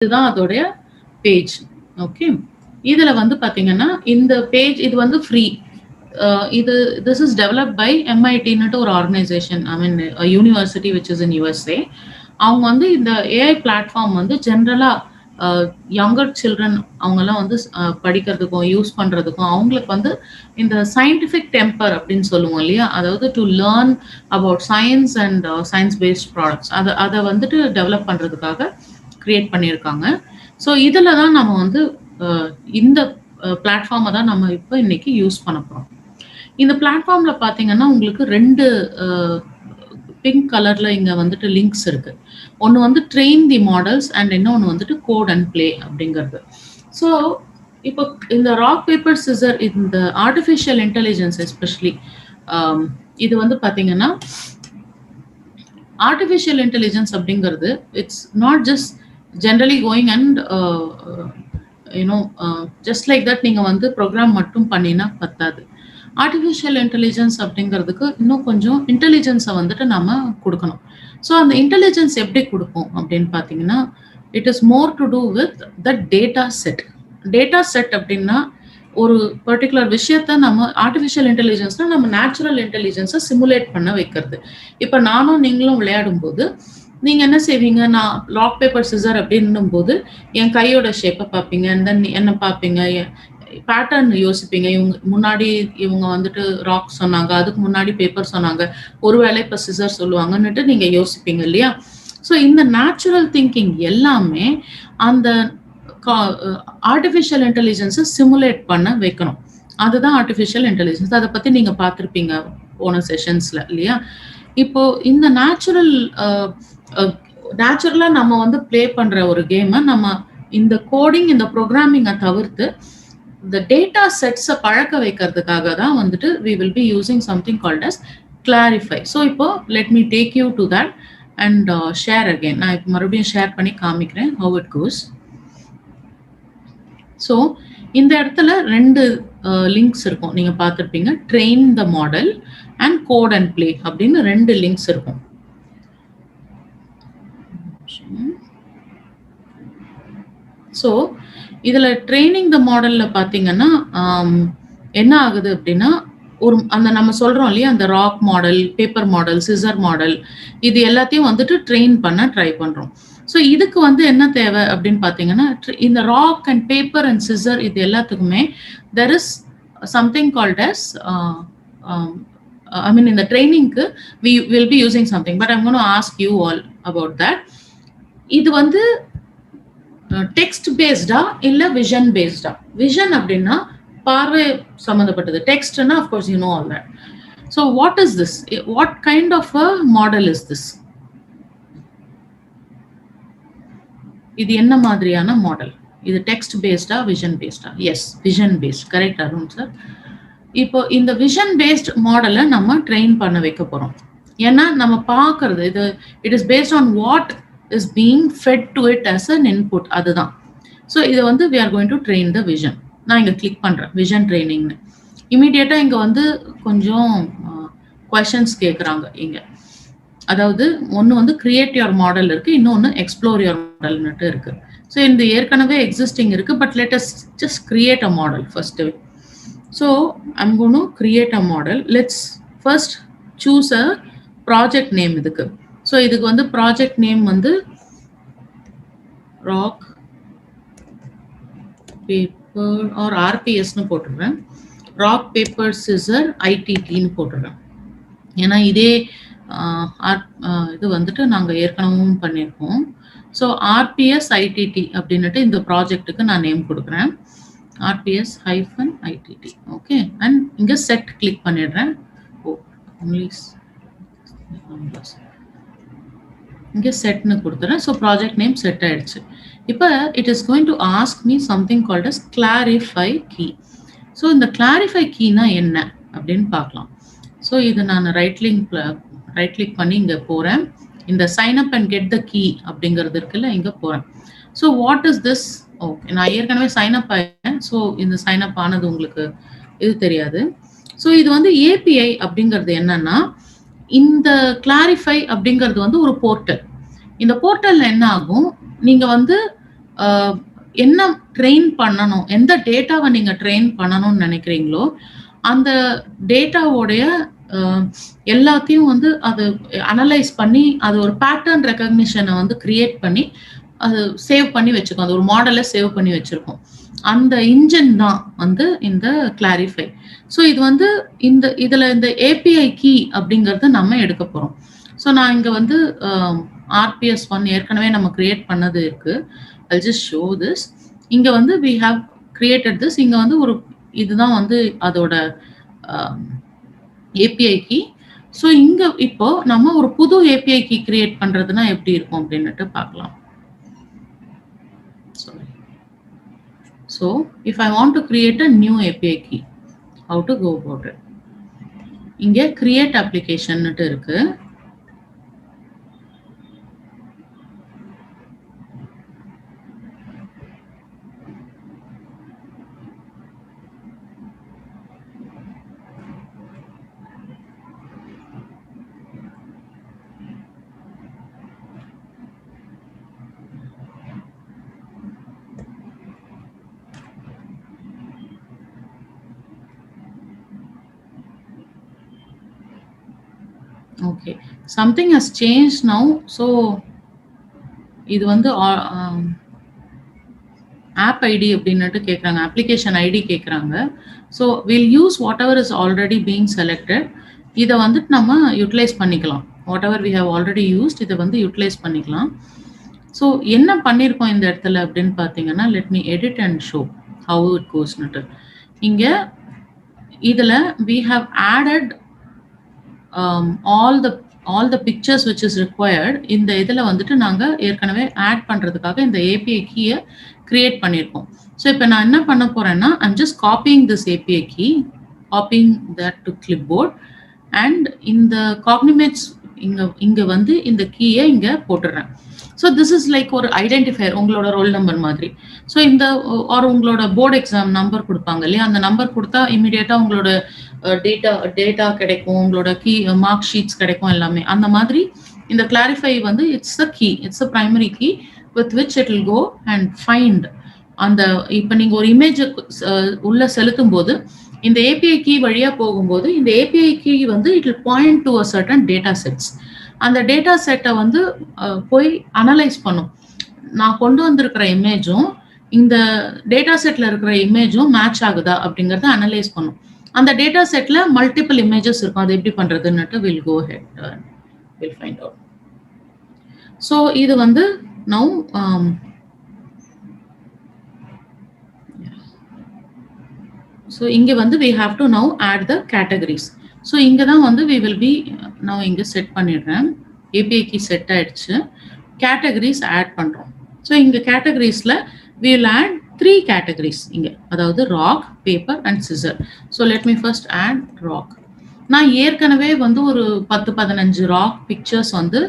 இதுதான் அதோடைய page. Okay. இதுல வந்து பாத்தீங்கன்னா இந்த பேஜ் இது வந்து ஃப்ரீ. இது திஸ் இஸ் டெவலப்ட் பை MIT-ன்னுட்டு ஒரு organisation, I mean university which is in USA. அவங்க வந்து இந்த ஏஐ பிளாட்ஃபார்ம் வந்து ஜென்ரலா யங்கர் சில்ட்ரன் அவங்கெல்லாம் வந்து படிக்கிறதுக்கும் யூஸ் பண்றதுக்கும் அவங்களுக்கு வந்து இந்த சயின்டிஃபிக் டெம்பர் அப்படின்னு சொல்லுவோம் இல்லையா, அதாவது to learn about science and science paste products அதை வந்துட்டு டெவலப் பண்றதுக்காக கிரியேட் பண்ணியிருக்காங்க. ஸோ இதில் தான் நம்ம வந்து இந்த பிளாட்ஃபார்மை தான் நம்ம இப்போ இன்னைக்கு யூஸ் பண்ண போகிறோம். இந்த பிளாட்ஃபார்ம்ல பார்த்தீங்கன்னா உங்களுக்கு 2 பிங்க் கலர்ல இங்க வந்துட்டு லிங்க்ஸ் இருக்கு. ஒன்று வந்து ட்ரெயின் தி மாடல்ஸ் அண்ட் இன்னொன்று வந்துட்டு கோட் அண்ட் பிளே அப்படிங்கிறது. ஸோ இப்போ இந்த ராக் பேப்பர் சிசர், இந்த ஆர்டிஃபிஷியல் இன்டெலிஜென்ஸ் எஸ்பெஷலி இது வந்து பார்த்தீங்கன்னா ஆர்டிஃபிஷியல் இன்டெலிஜென்ஸ் அப்படிங்கிறது it's not just generally going and just like that நீங்கள் வந்து ப்ரோக்ராம் மட்டும் பண்ணினா பத்தாது. ஆர்டிஃபிஷியல் இன்டெலிஜென்ஸ் அப்படிங்கிறதுக்கு இன்னும் கொஞ்சம் இன்டெலிஜென்ஸை வந்துட்டு நம்ம கொடுக்கணும். ஸோ அந்த இன்டெலிஜென்ஸ் எப்படி கொடுப்போம் அப்படின்னு பார்த்தீங்கன்னா, it is more to do with the data set. Data set அப்படின்னா ஒரு பர்டிகுலர் விஷயத்த நம்ம ஆர்டிஃபிஷியல் இன்டெலிஜென்ஸ்னா நம்ம நேச்சுரல் இன்டெலிஜென்ஸை சிமுலேட் பண்ண வைக்கிறது. இப்போ நானும் நீங்களும் விளையாடும் போது நீங்கள் என்ன செய்வீங்க, நான் ராக் பேப்பர் சிசர் அப்படின்னும் போது என் கையோட ஷேப்பை பார்ப்பீங்க, அண்ட் தென் என்ன பார்ப்பீங்க, பேட்டர்ன் யோசிப்பீங்க. இவங்க வந்துட்டு ராக் சொன்னாங்க, அதுக்கு முன்னாடி பேப்பர் சொன்னாங்க, ஒருவேளை இப்போ சிசர் சொல்லுவாங்கன்னுட்டு நீங்கள் யோசிப்பீங்க இல்லையா. ஸோ இந்த நேச்சுரல் திங்கிங் எல்லாமே அந்த ஆர்டிஃபிஷியல் இன்டெலிஜென்ஸை சிமுலேட் பண்ண வைக்கணும். அதுதான் ஆர்டிஃபிஷியல் இன்டெலிஜென்ஸ். அதை பற்றி நீங்கள் பார்த்துருப்பீங்க போன செஷன்ஸில் இல்லையா. இப்போ இந்த நேச்சுரலாக நம்ம வந்து ப்ளே பண்ணுற ஒரு கேமை நம்ம இந்த கோடிங், இந்த ப்ரோக்ராமிங்கை தவிர்த்து இந்த டேட்டா செட்ஸை பழக்க வைக்கிறதுக்காக தான் வந்துட்டு we will be using something called as clarify. So இப்போ let me take you to that and share again. நான் இப்போ மறுபடியும் ஷேர் பண்ணி காமிக்கிறேன் how it goes. ஸோ இந்த இடத்துல 2 லிங்க்ஸ் இருக்கும், நீங்க பார்த்துருப்பீங்க. Train the model and code and play அப்படின்னு 2 லிங்க்ஸ் இருக்கும். ஸோ இதுல ட்ரைனிங் த மாடல்ல பாத்தீங்கன்னா என்ன ஆகுது அப்படின்னா, அந்த நம்ம சொல்றோம் இல்லையா, அந்த rock model, paper model, scissor model, இது எல்லாத்தையும் வந்துட்டு ட்ரெயின் பண்ண ட்ரை பண்றோம். ஸோ இதுக்கு வந்து என்ன தேவை அப்படின்னு பார்த்தீங்கன்னா, இந்த rock and paper and scissor இது எல்லாத்துக்குமே there is something called as I mean in the training we will be using something, but I'm going to ask you all about that. இது வந்து டெக்ஸ்ட் பேஸ்டா இல்ல விஷன் பேஸ்டா? விஷன் அப்படின்னா பார்வை சம்பந்தப்பட்டது, டெக்ஸ்ட்னா of course you know all that. So what is this? What kind of a model is this? இது என்ன மாதிரியான model? இது டெக்ஸ்ட் பேஸ்டா விஷன் பேஸ்டா? Yes, vision based. Correct Arun sir. இப்போ இந்த விஷன் பேஸ்ட் மாடலை நம்ம ட்ரெயின் பண்ண வைக்க போறோம். ஏன்னா நம்ம பார்க்கறது இது it is based on what is being fed to it as an input. அதுதான். ஸோ இதை வந்து we are going to train the vision. நான் இங்கே கிளிக் பண்ணுறேன் விஷன் ட்ரைனிங்னு. இமீடியட்டாக இங்கே வந்து கொஞ்சம் கொஷன்ஸ் கேட்குறாங்க இங்கே. அதாவது ஒன்று வந்து கிரியேட் யுவர் மாடல் இருக்கு, இன்னொன்று எக்ஸ்ப்ளோர் யுவர் மாடல்னுட்டு இருக்கு. ஸோ இந்த ஏற்கனவே எக்ஸிஸ்டிங் இருக்கு, but let us just create a model first. So I'm going to create a model. Let's first choose a project name இதுக்கு. ஸோ இதுக்கு வந்து ப்ராஜெக்ட் நேம் வந்து ராக் பேப்பர் ஆர் ஆர்பிஎஸ்னு போட்டுடுறேன். ராக் பேப்பர் சிசர் ஐடிடின்னு போட்டுடுறேன். ஏன்னா இதே இது வந்துட்டு நாங்கள் ஏற்கனவும் பண்ணியிருக்கோம். ஸோ ஆர்பிஎஸ் ஐடிடி அப்படின்னுட்டு இந்த ப்ராஜெக்ட்டுக்கு நான் நேம் கொடுக்குறேன். RPS hyphen IDD. Okay. And இங்கே செட் கிளிக் பண்ணிடுறேன். இங்கே செட்னு கொடுத்துறேன். ஸோ ப்ராஜெக்ட் நேம் செட் ஆயிடுச்சு. இப்போ it is going to ask me something called as Clarifai key. So இந்த கிளாரிஃபை கீனா என்ன அப்படின்னு பார்க்கலாம். ஸோ இது நான் ரைட் கிளிக் பண்ணி இங்கே போகிறேன். இந்த sign up and get the key அப்படிங்கிறது இருக்குல்ல, இங்கே போகிறேன். So what is this? Okay, நான் ஏற்கனவே சைன் அப் ஆகிட்டேன். ஸோ இந்த சைன் அப் ஆனது உங்களுக்கு இது தெரியாது. ஸோ இது வந்து ஏபிஐ அப்படிங்கிறது என்னன்னா, இந்த கிளாரிஃபை அப்படிங்கிறது வந்து ஒரு போர்ட்டல். இந்த போர்ட்டல்ல என்ன ஆகும், நீங்க வந்து என்ன ட்ரெயின் பண்ணணும், எந்த டேட்டாவை நீங்க ட்ரெயின் பண்ணணும்னு நினைக்கிறீங்களோ அந்த டேட்டாவோடைய எல்லாத்தையும் வந்து அது அனலைஸ் பண்ணி அது ஒரு பேட்டர்ன் ரெகக்னிஷனை வந்து கிரியேட் பண்ணி அது சேவ் பண்ணி வச்சுக்கோம். அது ஒரு மாடலை சேவ் பண்ணி வச்சிருக்கோம். அந்த இன்ஜின் தான் வந்து இந்த கிளாரிஃபை. ஸோ இது வந்து இதுல இந்த ஏபிஐ கீ அப்படிங்கறத நம்ம எடுக்க போறோம். ஸோ நான் இங்க வந்து RPS1 ஏற்கனவே நம்ம கிரியேட் பண்ணது இருக்கு. I'll just show this. இங்க வந்து we have created this. இங்க வந்து ஒரு இதுதான் வந்து அதோட API key. ஸோ இங்க இப்போ நம்ம ஒரு புது API key கிரியேட் பண்றதுன்னா எப்படி இருக்கும் அப்படின்னுட்டு பார்க்கலாம். So if I want to create a new API key, how to go about it? இங்க create application னுட்டு இருக்கு. Okay, something has changed now. So இது வந்து app ID அப்படின்னுட்டு கேட்குறாங்க, application ID கேட்குறாங்க. So we'll use whatever is already being selected. இதை வந்துட்டு நம்ம யூட்டிலைஸ் பண்ணிக்கலாம். whatever we have already used இதை வந்து யூட்டிலைஸ் பண்ணிக்கலாம். ஸோ என்ன பண்ணியிருக்கோம் இந்த இடத்துல அப்படின்னு பார்த்தீங்கன்னா, let me edit and show how it goes னுட்டு. இங்கே இதில் we have added all the pictures which is required. இந்த இதில் வந்துட்டு நாங்கள் ஏற்கனவே ஆட் பண்ணுறதுக்காக இந்த API கீயை கிரியேட் பண்ணியிருக்கோம். ஸோ இப்போ நான் என்ன பண்ண போகிறேன்னா, I'm just copying this API key, copying that to clipboard, and இந்த Cognimates இங்கே வந்து இந்த கீயை இங்கே போட்டுடுறேன். ஸோ திஸ் இஸ் லைக் ஒரு ஐடென்டிஃபையர், உங்களோட ரோல் நம்பர் மாதிரி. ஸோ இந்த உங்களோட போர்டு எக்ஸாம் நம்பர் கொடுப்பாங்க இல்லையா, அந்த நம்பர் கொடுத்தா இமீடியட்டாக உங்களோட டேட்டா கிடைக்கும், உங்களோட கீ மார்க் ஷீட்ஸ் கிடைக்கும் எல்லாமே. அந்த மாதிரி இந்த கிளாரிஃபை வந்து it's the key, it's a primary key with which it will go and find. அந்த இப்போ நீங்கள் ஒரு இமேஜ் உள்ள செலுத்தும் போது இந்த API கீ வழியாக போகும்போது இந்த API கீ வந்து it will point to a certain data sets. அந்த டேட்டா செட்டை வந்து போய் அனலைஸ் பண்ணும். நான் கொண்டு வந்திருக்கிற இமேஜும் இந்த டேட்டா செட்ல இருக்கிற இமேஜும் மேட்ச் ஆகுதா அப்படிங்கிறத அனலைஸ் பண்ணும். அந்த டேட்டா செட்ல மல்டிபிள் இமேஜஸ் இருக்கும். அது எப்படி பண்றதுன்னுட்டு will go ahead will find out. So இது வந்து நவ் ஸோ இங்கே வந்து we have to now add the categories. So இங்கே தான் வந்து we will be நான் இங்கே செட் பண்ணிடுறேன். API key செட் ஆயிடுச்சு. கேட்டகரிஸ் ஆட் பண்ணுறோம். ஸோ இங்கே கேட்டகரிஸில் we will add 3 categories இங்கே, அதாவது rock, paper and scissor. So let me first add rock. நான் ஏற்கனவே வந்து ஒரு 10-15 ராக் பிக்சர்ஸ் வந்து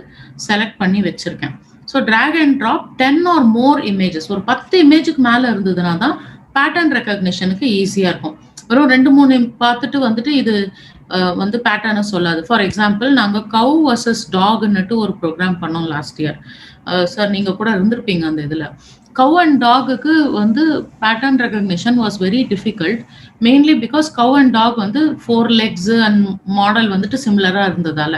செலக்ட் பண்ணி வச்சுருக்கேன். So drag and drop 10 or more images, ஒரு 10 இமேஜுக்கு மேலே இருந்ததுன்னா தான் பேட்டர்ன் ரெக்கக்னிஷனுக்கு ஈஸியாக இருக்கும். வெறும் 2-3 பார்த்துட்டு வந்துட்டு இது வந்து பேட்டர்னை சொல்லாது. ஃபார் எக்ஸாம்பிள், நாங்கள் கவ் வர்சஸ் டாக்னுட்டு ஒரு ப்ரோக்ராம் பண்ணோம் லாஸ்ட் இயர். சார் நீங்கள் கூட இருந்திருப்பீங்க அந்த இதில். கவ் அண்ட் டாகுக்கு வந்து pattern recognition was very difficult, mainly because cow and dog வந்து 4 legs அண்ட் மாடல் வந்துட்டு சிமிலராக இருந்ததால.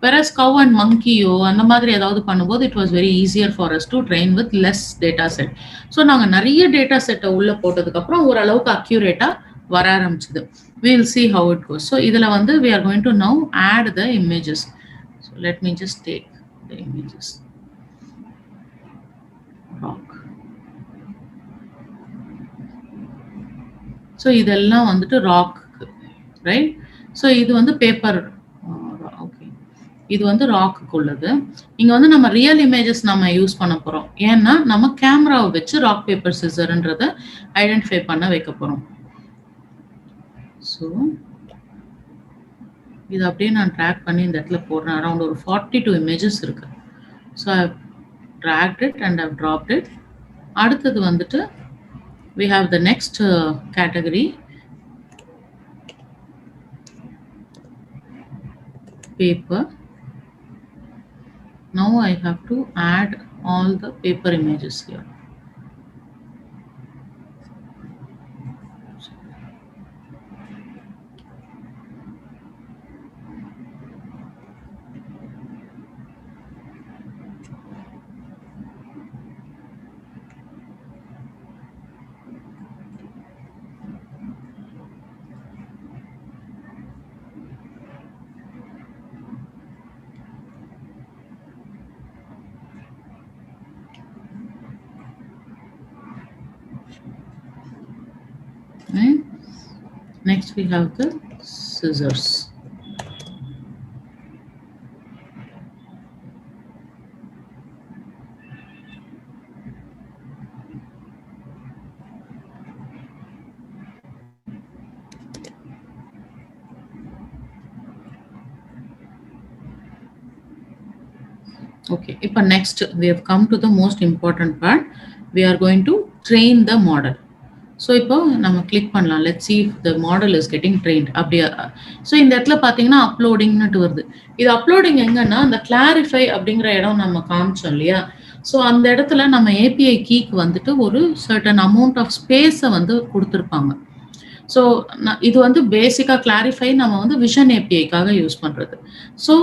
வெரஸ் கவ் அண்ட் மங்கியோ அந்த மாதிரி ஏதாவது பண்ணும்போது it was very easier for us to train with less data set. So நாங்கள் நிறைய டேட்டா செட்டை உள்ளே போட்டதுக்கப்புறம் ஓரளவுக்கு அக்யூரேட்டாக வர ஆரம்பிச்சுது. We will see how it goes. So இதில் வந்து we are going to now add the images. So let me just take the images. Rock. So இதெல்லாம் வந்துட்டு ராக், ரைட்? ஸோ இது வந்து பேப்பர், ஓகே, இது வந்து ராக்கு உள்ளது. இங்கே வந்து நம்ம ரியல் இமேஜஸ் நம்ம யூஸ் பண்ண போகிறோம். ஏன்னா நம்ம கேமராவை வச்சு ராக் பேப்பர் சிசர்ன்றதை ஐடென்டிஃபை பண்ண வைக்க போகிறோம். ஸோ இது அப்படியே நான் ட்ராக் பண்ணி இந்த இடத்துல போடுறேன். அரௌண்ட் ஒரு 42 images இருக்கு. So I dragged it and I've dropped it. அடுத்தது வந்துட்டு we have the next category, paper. Now I have to add all the paper images here. right? Next we have the scissors. Okay, இப்போ next we have come to the most important part. We are going to train the model. So இப்போ நம்ம click பண்ணலாம். Let's see if the model is getting trained. அப்படியா? So இந்த இடத்துல பார்த்தீங்கன்னா அப்லோடிங்னுட்டு வருது. இது அப்லோடிங் எங்கன்னா அந்த கிளாரிஃபை அப்படிங்கிற இடம் நம்ம காமிச்சோம் இல்லையா? ஸோ அந்த இடத்துல நம்ம ஏபிஐ கீக்கு வந்துட்டு ஒரு சர்டன் அமௌண்ட் ஆஃப் ஸ்பேஸை வந்து கொடுத்துருப்பாங்க. ஸோ இது வந்து பேசிக்காக கிளாரிஃபை நம்ம வந்து விஷன் ஏபிஐக்காக யூஸ் பண்ணுறது. ஸோ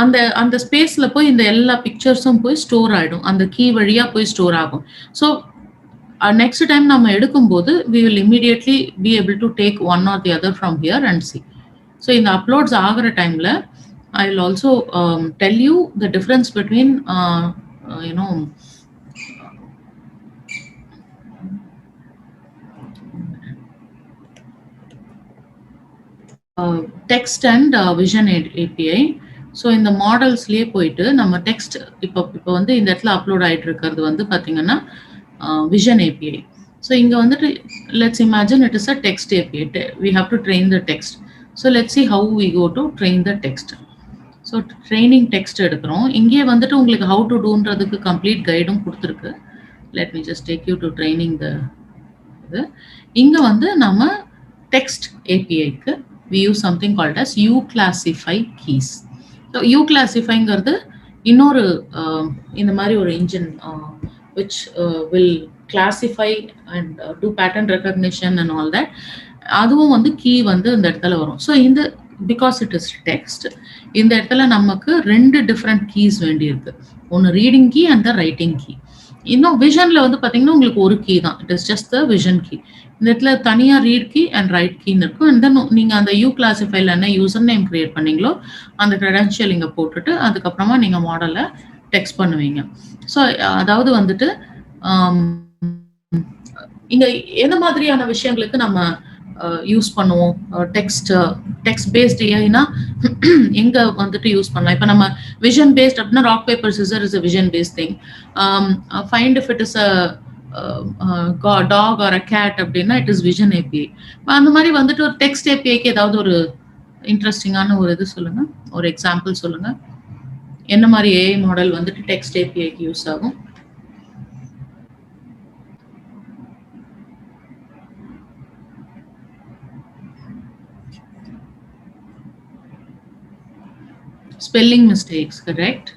அந்த அந்த ஸ்பேஸ்ல போய் இந்த எல்லா பிக்சர்ஸும் போய் ஸ்டோர் ஆயிடும். அந்த கீ வழியா போய் ஸ்டோர் ஆகும். ஸோ நெக்ஸ்ட் டைம் நம்ம எடுக்கும்போது we will immediately be able to take one or the other from here and see. So இந்த அப்லோட்ஸ் ஆகிற டைம்ல I will also tell you the difference between you know text and vision API. So இந்த மாடல்ஸ்லேயே போயிட்டு நம்ம text இப்போ வந்து இந்த இடத்துல அப்லோட் ஆகிட்டு இருக்கிறது வந்து பார்த்தீங்கன்னா விஷன் ஏபிஐ. ஸோ இங்கே வந்துட்டு let's imagine it is a text API. We have to train the text. So let's see how we go to train the text. So training text எடுக்கிறோம். இங்கே வந்துட்டு உங்களுக்கு ஹவு டு டூன்றதுக்கு complete கைடும் கொடுத்துருக்கு. Let me just take you to training the இது. இங்கே வந்து நம்ம டெக்ஸ்ட் ஏபிஐக்கு we use something called as uClassify keys. So uClassifyங்கிறது இன்னொரு இந்த மாதிரி ஒரு engine which will classify and do pattern recognition and all that. அதுவும் வந்து கீ வந்து இந்த இடத்துல வரும். ஸோ இந்த பிகாஸ் இட் இஸ் டெக்ஸ்ட், இந்த இடத்துல நமக்கு 2 டிஃப்ரெண்ட் கீஸ் வேண்டியிருக்கு. ஒன்று reading key and the writing key. இன்னும் விஷன்ல வந்து பார்த்தீங்கன்னா உங்களுக்கு ஒரு கீ தான். It is just the vision key. இந்த இடத்துல தனியாக ரீட் கீ அண்ட் ரைட் கீன்னு இருக்கும். அண்ட் தென் நீங்கள் அந்த uClassifyல என்ன யூசர் நேம் கிரியேட் பண்ணீங்களோ அந்த க்ரெடென்ஷியல் இங்கே போட்டுட்டு அதுக்கப்புறமா நீங்கள் மாடலை டெக்ஸ்ட் பண்ணுவீங்க. ஸோ அதாவது வந்துட்டு இங்கே எந்த மாதிரியான விஷயங்களுக்கு நம்ம யூஸ் பண்ணுவோம் டெக்ஸ்ட் பேஸ்ட் ஏஐனா எங்கே வந்துட்டு யூஸ் பண்ணலாம். இப்போ நம்ம விஷன் பேஸ்ட் அப்படின்னா rock paper scissor is a vision based thing. Find if it is a dog or a cat அப்படின்னா இட் இஸ் விஷன் ஏபிஐ. அந்த மாதிரி வந்துட்டு ஒரு டெக்ஸ்ட் ஏபிஐக்கு ஏதாவது ஒரு இன்ட்ரெஸ்டிங்கான ஒரு இது சொல்லுங்க, ஒரு எக்ஸாம்பிள் சொல்லுங்க. என்ன மாதிரி ஏஐ மாடல் வந்துட்டு டெக்ஸ்ட் ஏபிஐக்கு யூஸ் ஆகும்? Spelling mistakes, correct?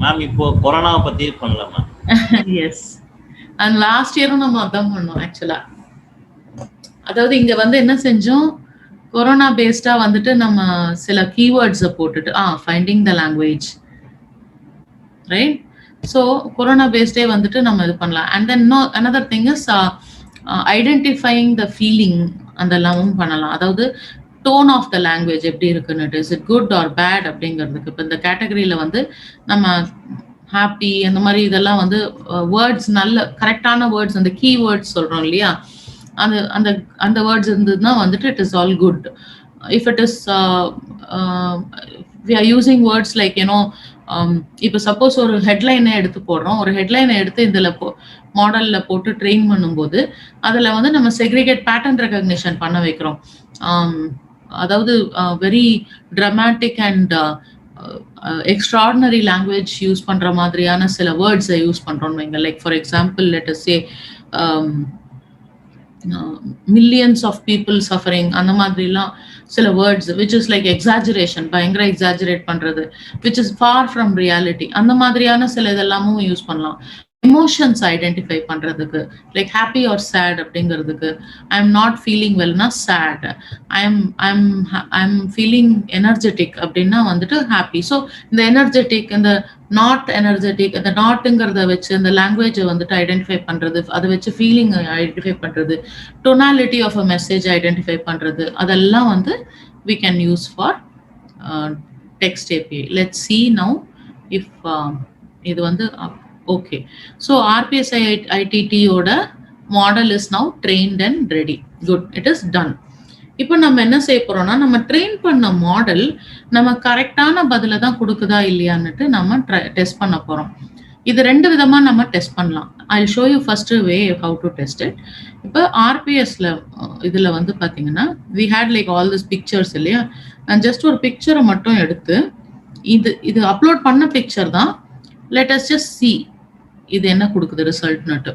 மேம் இப்போ கொரோனா பத்தி பண்ணலாமா? எஸ், அண்ட் லாஸ்ட் இயரும் நம்ம அதான் பண்ணோம் ஆக்சுவலா. அதாவது இங்க வந்து என்ன செஞ்சோம், கொரோனா பேஸ்டா வந்துட்டு நம்ம சில கீவேர்ட்ஸை போட்டுட்டு finding the language, right? So corona பேஸ்டே வந்துட்டு நம்ம இது பண்ணலாம். And then another thing is identifying the feeling, அதெல்லாமும் பண்ணலாம். அதாவது டோன் ஆஃப் த லாங்குவேஜ் எப்படி இருக்குன்னு, is it good or bad அப்படிங்கிறதுக்கு. இப்போ இந்த கேட்டகரியில வந்து நம்ம ஹாப்பி அந்த மாதிரி இதெல்லாம் வந்து வேர்ட்ஸ் நல்ல கரெக்டான வேர்ட்ஸ், அந்த கீ வேர்ட்ஸ் சொல்றோம் இல்லையா, அந்த அந்த அந்த வேர்ட்ஸ் இருந்ததுன்னா வந்துட்டு it is all good. If it is we are using words like you know, இப்போ சப்போஸ் ஒரு ஹெட்லைனை எடுத்து போடுறோம், ஒரு ஹெட்லைனை எடுத்து இதில் மாடலில் போட்டு ட்ரெயின் பண்ணும்போது அதில் வந்து நம்ம செக்ரிகேட் பேட்டர்ன் ரெகக்னிஷன் பண்ண வைக்கிறோம். அதாவது very dramatic and extraordinary language use பண்ணுற மாதிரியான சில வேர்ட்ஸை யூஸ் பண்ணுறோம்னு வைங்க. Like for example let us say millions of people suffering, அந்த மாதிரிலாம் சில words which is like exaggeration, பயங்கர எக்ஸாஜரேட் பண்ணுறது, which is far from reality, அந்த மாதிரியான சில இதெல்லாமும் யூஸ் பண்ணலாம். எமோஷன்ஸ் ஐடென்டிஃபை பண்றதுக்கு, லைக் ஹாப்பி ஆர் சேட் அப்படிங்கிறதுக்கு, ஐ எம் நாட் ஃபீலிங் வெல்னா sad, I am feeling energetic அப்படின்னா வந்துட்டு ஹாப்பி. ஸோ இந்த எனர்ஜெட்டிக், இந்த நாட் எனர்ஜெட்டிக், இந்த நாட்டுங்கிறத வச்சு இந்த லாங்குவேஜை வந்துட்டு ஐடென்டிஃபை பண்றது, அதை வச்சு ஃபீலிங் ஐடென்டிஃபை பண்றது, tonality of a message identify பண்றது, அதெல்லாம் வந்து we can use for text API. Let's see now if இது வந்து ஓகே. ஸோ RPSI ITT ஓட model is now trained and ready. Good, it is done. இப்போ நம்ம என்ன செய்ய போறோம்னா, நம்ம ட்ரெயின் பண்ண மாடல் நம்ம கரெக்டான பதில தான் கொடுக்குதா இல்லையான்னுட்டு நம்ம டெஸ்ட் பண்ண போறோம். இது 2 விதமா நம்ம டெஸ்ட் பண்ணலாம். I show you first way how to test it. இப்போ ஆர்பிஎஸ்ல இதுல வந்து பாத்தீங்கன்னா we had like all these pictures இல்லையா, நான் ஜஸ்ட் ஒரு பிக்சரை மட்டும் எடுத்து இது அப்லோட் பண்ண பிக்சர் தான். let us just see இது என்ன கொடுக்குது ரிசல்ட்னுட்டு.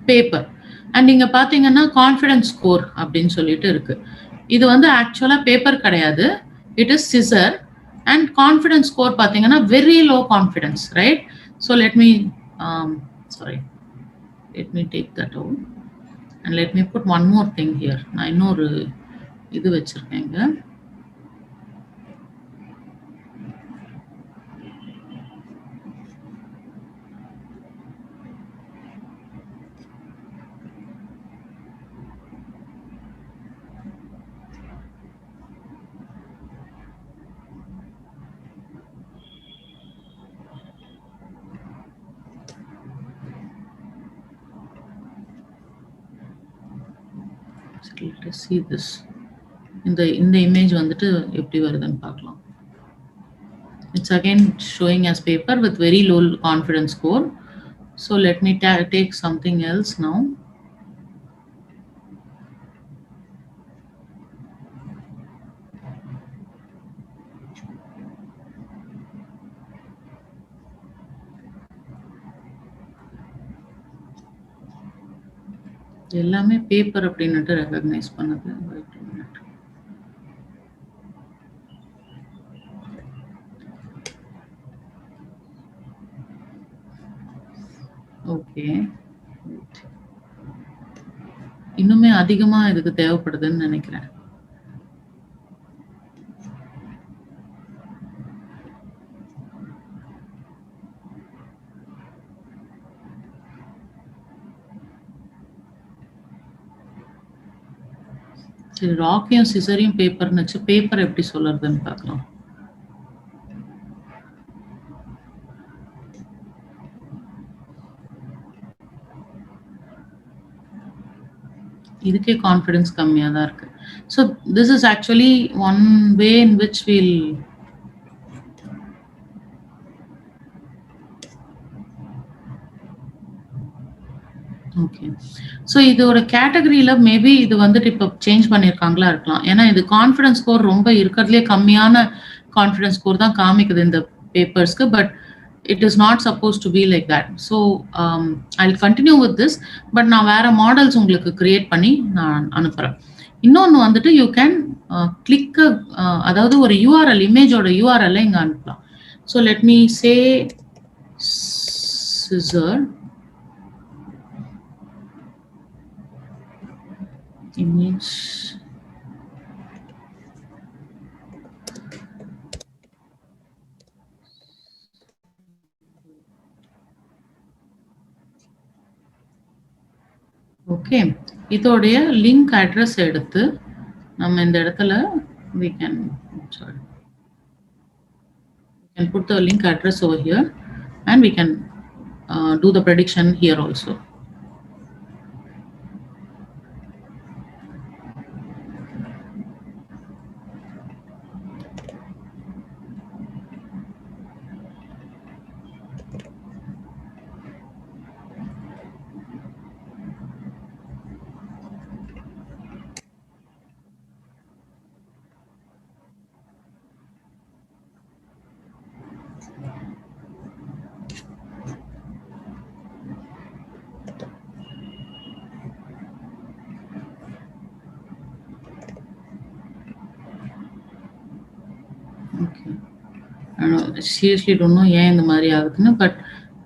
பேப்பர் அண்ட் நீங்க பாத்தீங்கன்னா கான்ஃபிடன்ஸ் ஸ்கோர் அப்படின்னு சொல்லிட்டு இருக்கு. இது வந்து ஆக்சுவலா பேப்பர் கிடையாது, it is scissor. And confidence score பாத்தீங்கன்னா very low confidence, right? So let me take that out and let me put one more thing here. நான் இன்னொரு இது வச்சிருக்கேங்க. Let us see this. இந்த இமேஜ் வந்துட்டு எப்படி வருதுன்னு பார்க்கலாம். It's again showing as paper with very low confidence score. So let me take something else now. எல்லாமே பேப்பர் அப்படின்னுட்டு ரெகக்னைஸ் பண்ணுது. ஓகே, இன்னுமே அதிகமா இதுக்கு தேவைப்படுதுன்னு நினைக்கிறேன். சரி, ராக்கையும் சிசரையும் பேப்பர்னு வச்சு பேப்பர் எப்படி சொல்றதுன்னு பார்க்கலாம். இதுக்கே கான்ஃபிடன்ஸ் கம்மியா தான் இருக்கு. So this is actually one way in which will okay. So இதோட கேட்டகரியில மேபி இது வந்துட்டு இப்போ சேஞ்ச் பண்ணியிருக்காங்களா இருக்கலாம். ஏன்னா இது கான்ஃபிடன்ஸ் ஸ்கோர் ரொம்ப இருக்கிறதுலே கம்மியான கான்ஃபிடன்ஸ் ஸ்கோர் தான் காமிக்குது இந்த பேப்பர்ஸ்க்கு. But it is not supposed to be like that. So I'll continue with this, but நான் வேற மாடல்ஸ் உங்களுக்கு கிரியேட் பண்ணி நான் அனுப்புறேன். இன்னொன்று வந்துட்டு யூ கேன் கிளிக், அதாவது ஒரு யூஆர்எல், இமேஜோட யூஆர்எல் இங்க அனுப்பலாம். ஸோ லெட் மீ சே சிசர் image ஓகே. இதோடைய லிங்க் அட்ரஸ் எடுத்து நம்ம இந்த இடத்துல we can put the link address over here and we can do the prediction here also. Okay. I seriously don't know ஏன் இந்த மாதிரி ஆகுதுன்னு, but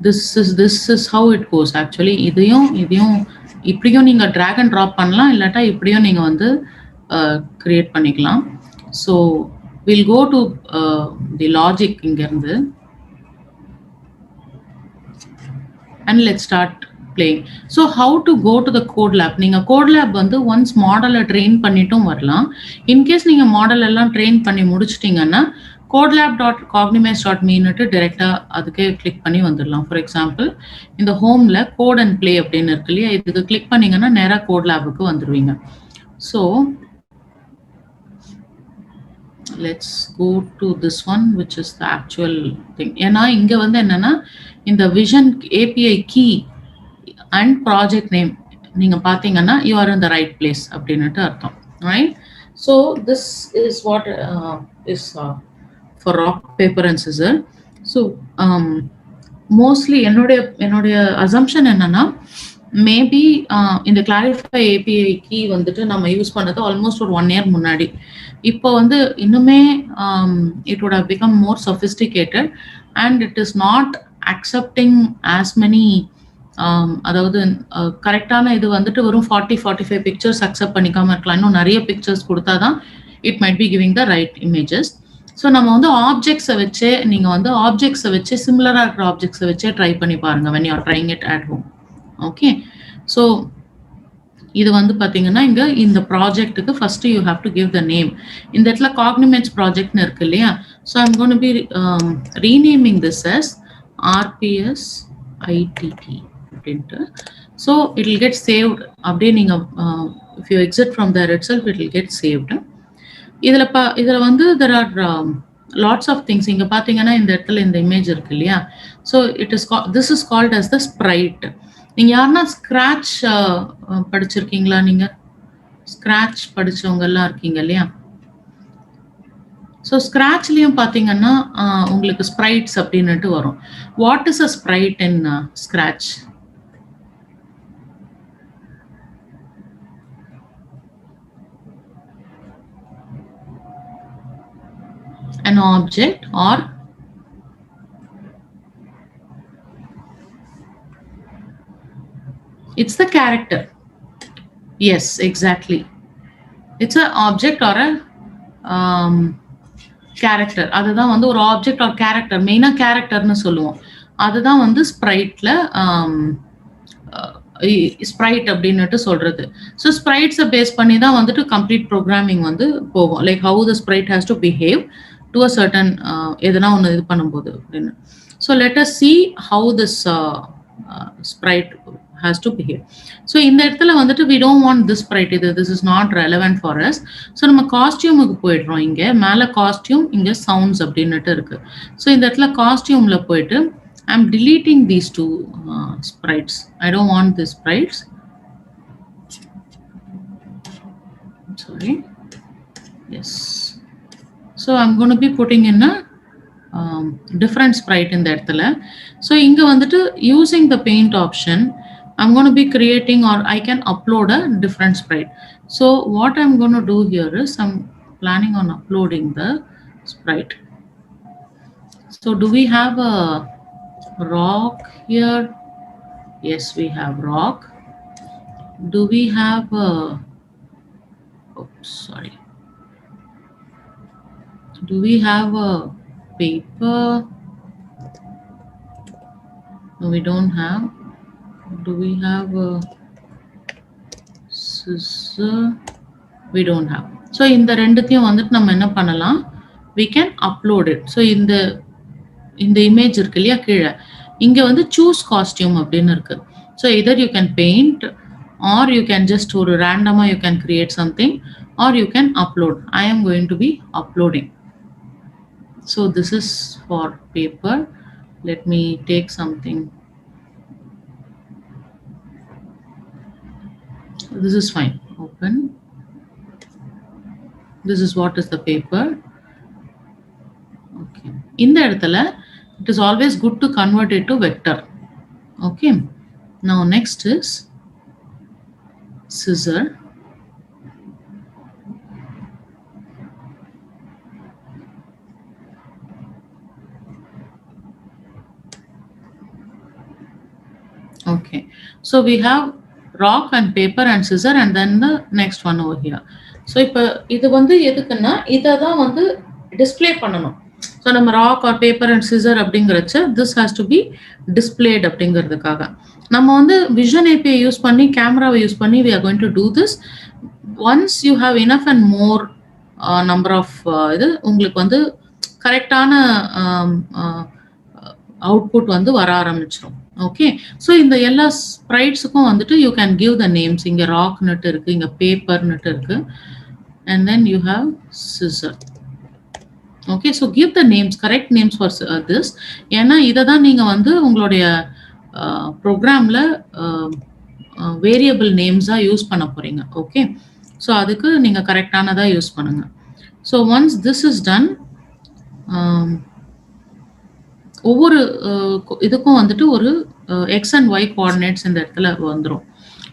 this is how it goes actually. இதையும் இப்படியும் நீங்க drag and drop பண்ணலாம், இல்லாட்டா இப்படியும் நீங்க வந்து கிரியேட் பண்ணிக்கலாம். So we'll go to the logic இங்க இருந்து and let's start playing. So how to go to the code lab? நீங்க code lab வந்து once மாடலை ட்ரெயின் பண்ணிட்டும் வரலாம். இன்கேஸ் நீங்க மாடல் எல்லாம் ட்ரெயின் பண்ணி முடிச்சிட்டீங்கன்னா codelab.cognimise.me னுட்டு டைரக்டா அதுக்கு கிளிக் பண்ணி வந்துடலாம். ஃபார் எக்ஸாம்பிள் இந்த ஹோம்ல கோட் அண்ட் பிளே அப்படின்னு இருக்கு இல்லையா, இதுக்கு கிளிக் பண்ணீங்கன்னா நேரா கோட்லேபுக்கு வந்துருவீங்க. So let's go to this one which is the actual thing. ஏன்னா இங்க வந்து என்னன்னா இந்த vision API key and project name நீங்க பாத்தீங்கன்னா you are in the right place அப்படின்னுட்டு அர்த்தம், right? So this is what is for rock paper and scissor. So mostly என்னுடைய assumption என்னன்னா மேபி இந்த கிளாரிஃபை API key வந்துட்டு நம்ம யூஸ் பண்ணது ஆல்மோஸ்ட் ஒரு 1 year முன்னாடி. இப்போ வந்து இன்னுமே it would have become more sophisticated and it is not accepting as many அதாவது கரெக்டான இது வந்துட்டு வெறும் 40-45 பிக்சர்ஸ் அக்செப்ட் பண்ணிக்காம இருக்கலாம். இன்னும் நிறைய பிக்சர்ஸ் கொடுத்தாதான் it might be giving the right images. So நம்ம வந்து ஆப்ஜெக்ட்ஸை வச்சே நீங்கள் வந்து ஆப்ஜெக்ட்ஸை வச்சு சிமிலராக இருக்கிற ஆப்ஜெக்ட்ஸை வச்சே ட்ரை பண்ணி பாருங்க when you are trying it at home. Okay, so இது வந்து பார்த்தீங்கன்னா இங்கே இந்த ப்ராஜெக்ட்டுக்கு first you have to give the name. இந்த இடத்துல காக்னிமெட்ஸ் ப்ராஜெக்ட்னு இருக்கு இல்லையா, so I'm gonna be renaming this as RPS ITT அப்படின்ட்டு. So it will get saved. அப்படியே நீங்கள் if you exit from there itself it will get saved. இதில் வந்து there are lots of things. இங்கே பார்த்தீங்கன்னா இந்த இடத்துல இந்த இமேஜ் இருக்கு இல்லையா, so this is called as the sprite. நீங்கள் யாருன்னா ஸ்க்ராட்ச் படிச்சிருக்கீங்களா? நீங்கள் ஸ்க்ராட்ச் படித்தவங்க எல்லாம் இருக்கீங்க இல்லையா? ஸோ ஸ்க்ராட்ச்லேயும் பார்த்தீங்கன்னா உங்களுக்கு ஸ்ப்ரைட்ஸ் அப்படின்னுட்டு வரும். What is a Sprite in scratch? An object or it's the character. Yes, exactly. It's an object or a character. அதுதான் வந்து ஒரு ஆப்ஜெக்ட் ஆர் கேரக்டர், மெயினாக கேரக்டர்னு சொல்லுவோம். அதுதான் வந்து ஸ்ப்ரைட்ல ஸ்ப்ரைட் அப்படின்னுட்டு சொல்றது. ஸோ ஸ்ப்ரைட்ஸை பேஸ் பண்ணி தான் வந்துட்டு கம்ப்ளீட் ப்ரோக்ராமிங் வந்து போகும். Like how the Sprite has to behave to a certain எதனா ஒன்று இது பண்ணும்போது அப்படின்னு. So let us see how this sprite has to behave. So இந்த இடத்துல வந்துட்டு we don't want this sprite, this is not relevant for us. So நம்ம காஸ்டியூமுக்கு போயிடுறோம். இங்கே மேலே காஸ்டியூம், இங்கே சவுண்ட்ஸ் அப்படின்னுட்டு இருக்கு. ஸோ இந்த இடத்துல காஸ்டியூம்ல போயிட்டு I'm deleting these two sprites. I don't want these sprites. Sorry. Yes. So I'm going to be putting in a different sprite in that. So inga vandu using the paint option, I'm going to be creating, or I can upload a different sprite. So what I'm going to do here is I'm planning on uploading the sprite. So do we have a rock here? Yes, we have rock. Do we have a, oops, sorry. Do we have a paper? No, we don't have. Do we have a scissor? We don't have. So இந்த ரெண்டுத்தையும் வந்துட்டு நம்ம என்ன பண்ணலாம், we can upload it. So இந்த image இருக்கு இல்லையா கீழே, இங்க வந்து சூஸ் காஸ்டியூம் அப்படின்னு இருக்கு. So either you can paint or you can just ஒரு ரேண்டமா you can create something or you can upload. I am going to be uploading. So this is for paper. Let me take something. This is fine. Open. This is what is the paper. Okay. In the இடத்துல it is always good to convert it to vector. Okay. Now next is scissor. Okay. So we have rock and paper and scissor and then the next one over here. So இப்போ இது வந்து எதுக்குன்னா இதை தான் வந்து display பண்ணணும். So நம்ம rock or paper and scissor அப்படிங்கிறச்ச this has to be displayed அப்படிங்கிறதுக்காக நம்ம வந்து விஷன் ஏபிஐ யூஸ் பண்ணி கேமராவை யூஸ் பண்ணி we are going to do this. Once you have enough and more number of இது உங்களுக்கு வந்து கரெக்டான அவுட்புட் வந்து வர ஆரம்பிச்சிடும். ஓகே, ஸோ இந்த எல்லா ஸ்ப்ரைட்ஸுக்கும் வந்துட்டு you can give the names. இங்கே ராக்னுட்டு இருக்கு, இங்கே பேப்பர்னுட்டு இருக்கு, and then you have scissor. Okay, so give the names, correct names for this. ஏன்னா இதை தான் நீங்கள் வந்து உங்களுடைய ப்ரோக்ராமில் வேரியபிள் நேம்ஸாக யூஸ் பண்ண போகிறீங்க. ஓகே, ஸோ அதுக்கு நீங்கள் கரெக்டானதாக யூஸ் பண்ணுங்க. So once this is done, ஒவ்வொரு இதுக்கும் வந்துட்டு ஒரு எக்ஸ் அண்ட் ஒய் கோஆர்டினேட்ஸ் இந்த இடத்துல வந்துடும்.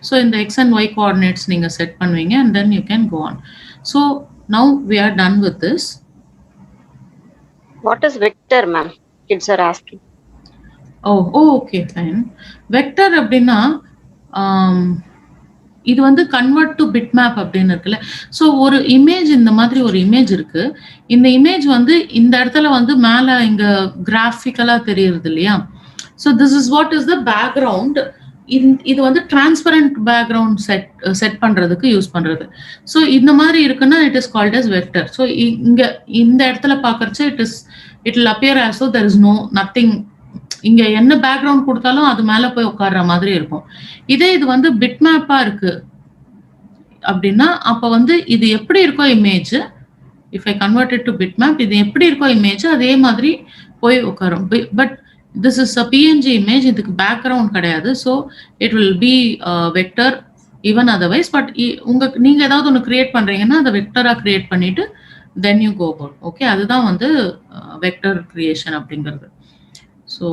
ஸோ இந்த எக்ஸ் அண்ட் ஒய் கோஆர்டினேட்ஸ் நீங்கள் செட் பண்ணுவீங்க and then you can go on. So now we are done with this. What is vector, ma'am? Kids are asking. Okay fine. Vector அப்படின்னா இது வந்து convert to bit map அப்படின்னு இருக்குல்ல. So ஒரு image, இந்த மாதிரி ஒரு இமேஜ் இருக்கு. இந்த இமேஜ் வந்து இந்த இடத்துல வந்து மேலே இங்கே கிராஃபிக்கலாக தெரியுது இல்லையா. So this is what is the background. இது வந்து டிரான்ஸ்பரண்ட் பேக்ரவுண்ட் செட் பண்ணுறதுக்கு யூஸ் பண்ணுறது. ஸோ இந்த மாதிரி இருக்குன்னா it is called as vector. So இங்கே இந்த இடத்துல பார்க்கறச்சு it will appear as so there is nothing. இங்க என்ன பேக்ரவுண்ட் கொடுத்தாலும் அது மேல போய் உட்கார்ற மாதிரி இருக்கும். இதே இது வந்து பிட் மேப்பா இருக்கு அப்படின்னா அப்ப வந்து இது எப்படி இருக்கோ image, if I convert it to bitmap, இது எப்படி இருக்கோ இமேஜ் அதே மாதிரி போய் உட்காரும். But this is a PNG image, இதுக்கு பேக்ரவுண்ட் கிடையாது. So it will be vector even otherwise. But நீங்க ஏதாவது ஒன்று கிரியேட் பண்றீங்கன்னா அதை வெக்டரா கிரியேட் பண்ணிட்டு then you go about. Okay, அதுதான் வந்து வெக்டர் கிரியேஷன் அப்படிங்கிறது. ஸோ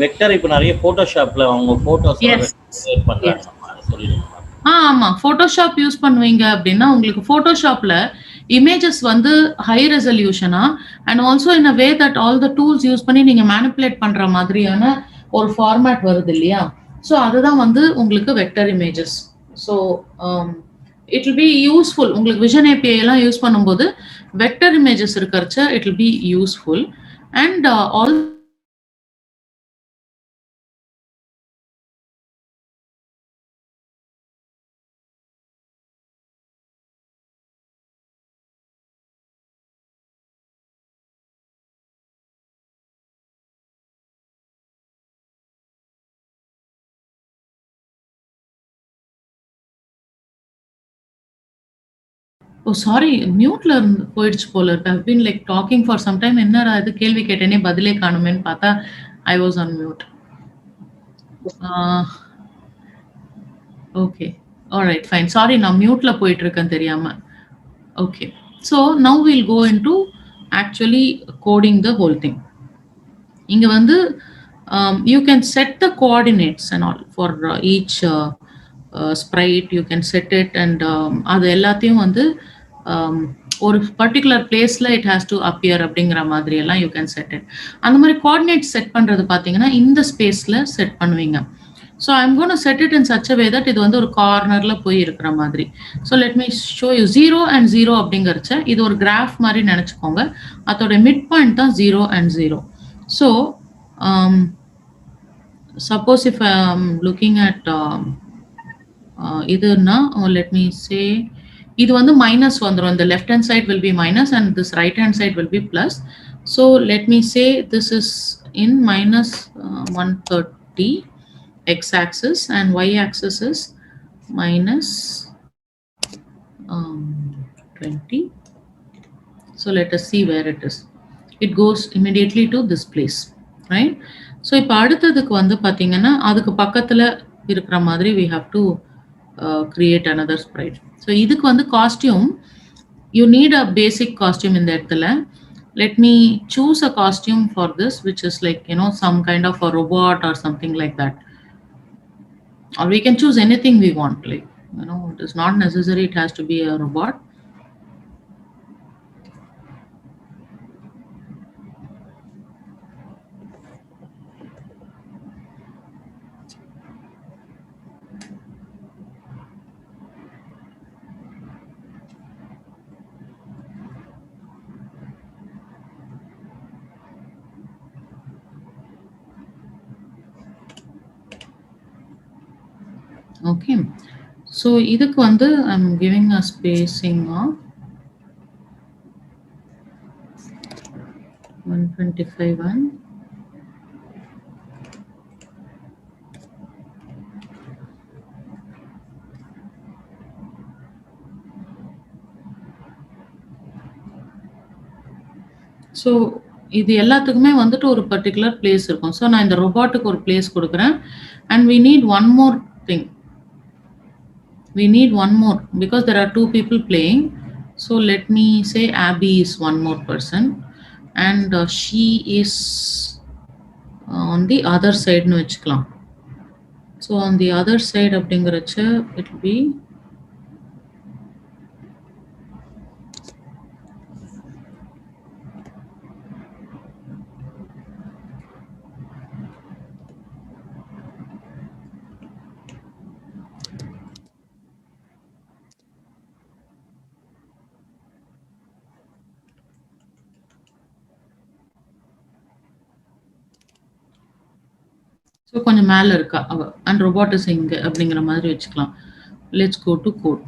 வெக்டர் இப்போ நிறைய போட்டோஷாப்ல அவங்க போட்டோஸ் கிரியேட் பண்றாங்க, சொல்லிடுங்க. ஆமா, போட்டோஷாப் யூஸ் பண்ணுவீங்க அப்படின்னா உங்களுக்கு போட்டோஷாப்ல இமேஜஸ் வந்து ஹை ரெசல்யூஷனா and also in a way that all the tools use பண்ணி நீங்க மேனிபுலேட் பண்ற மாதிரியான ஒரு ஃபார்மேட் வருது இல்லையா. ஸோ அதுதான் வந்து உங்களுக்கு vector images. So it will be useful. உங்களுக்கு விஷன் ஏபிஐ எல்லாம் யூஸ் பண்ணும்போது வெக்டர் இமேஜஸ் இருக்கிறச்ச it will be useful. And all sorry, மியூட்ல இருந்து போயிடுச்சு போல இருக்கு. I been like talking for some time. என்னடா இது கேள்வி கேட்டேனே பதிலே காணுமேன்னு பார்த்தா I was on mute. Okay, alright fine. Sorry, நான் மியூட்ல போயிட்டு இருக்கேன் தெரியாம. Okay, so now will go in to actually coding the whole thing. இங்க வந்து you can set the coordinates and all for each Sprite. You can set it and அது எல்லாத்தையும் வந்து ஒரு பர்டிகுலர் பிளேஸ்ல இட் ஹேஸ் டு அப்பியர் அப்படிங்கிற மாதிரி எல்லாம் யூ கேன் செட் இட். அந்த மாதிரி கோஆர்டினேட் செட் பண்றது பார்த்தீங்கன்னா இந்த ஸ்பேஸ்ல செட் பண்ணுவீங்க. So I'm cone set it in such a way that இது வந்து ஒரு கார்னர்ல போய் இருக்கிற மாதிரி. So let me show you 0 and 0 அப்படிங்கிறச்ச இது ஒரு கிராஃப் மாதிரி நினைச்சுக்கோங்க. அதோட மிட் பாயிண்ட் தான் 0 and 0. So suppose if I am looking at இதுன்னா லெட் மீ சே இது வந்து மைனஸ் வந்துடும். இந்த left hand side will be minus and this right hand side will be plus. So let me say this is in minus 130 x axis and y axis is minus 20. So let us see where it is. It goes immediately to this place, right? So இப்போ அடுத்ததுக்கு வந்து பார்த்தீங்கன்னா அதுக்கு பக்கத்தில் இருக்கிற மாதிரி we have to create another sprite. So இதுக்கு வந்து costume, you need a basic costume in the இடத்துல. Let me choose a costume for this which is like, you know, some kind of a robot or something like that. Or we can choose anything we want, like, you know, it is not necessary it has to be a robot. Okay, so இதுக்கு வந்து I'm giving a spacing of 125 one. So இது எல்லாத்துக்குமே வந்துட்டு ஒரு particular place இருக்கும். So நான் இந்த ரொபாட்டுக்கு ஒரு பிளேஸ் கொடுக்குறேன். And we need one more thing. We need one more because there are two people playing. So let me say Abby is one more person and she is on the other side னு வச்சுக்கலாம். So on the other side அப்படிங்கிறச்ச it will be so கொஞ்சம் மேலே இருக்கா அவ and robot is இங்கே அப்படிங்கிற மாதிரி வச்சுக்கலாம். Let's go to code.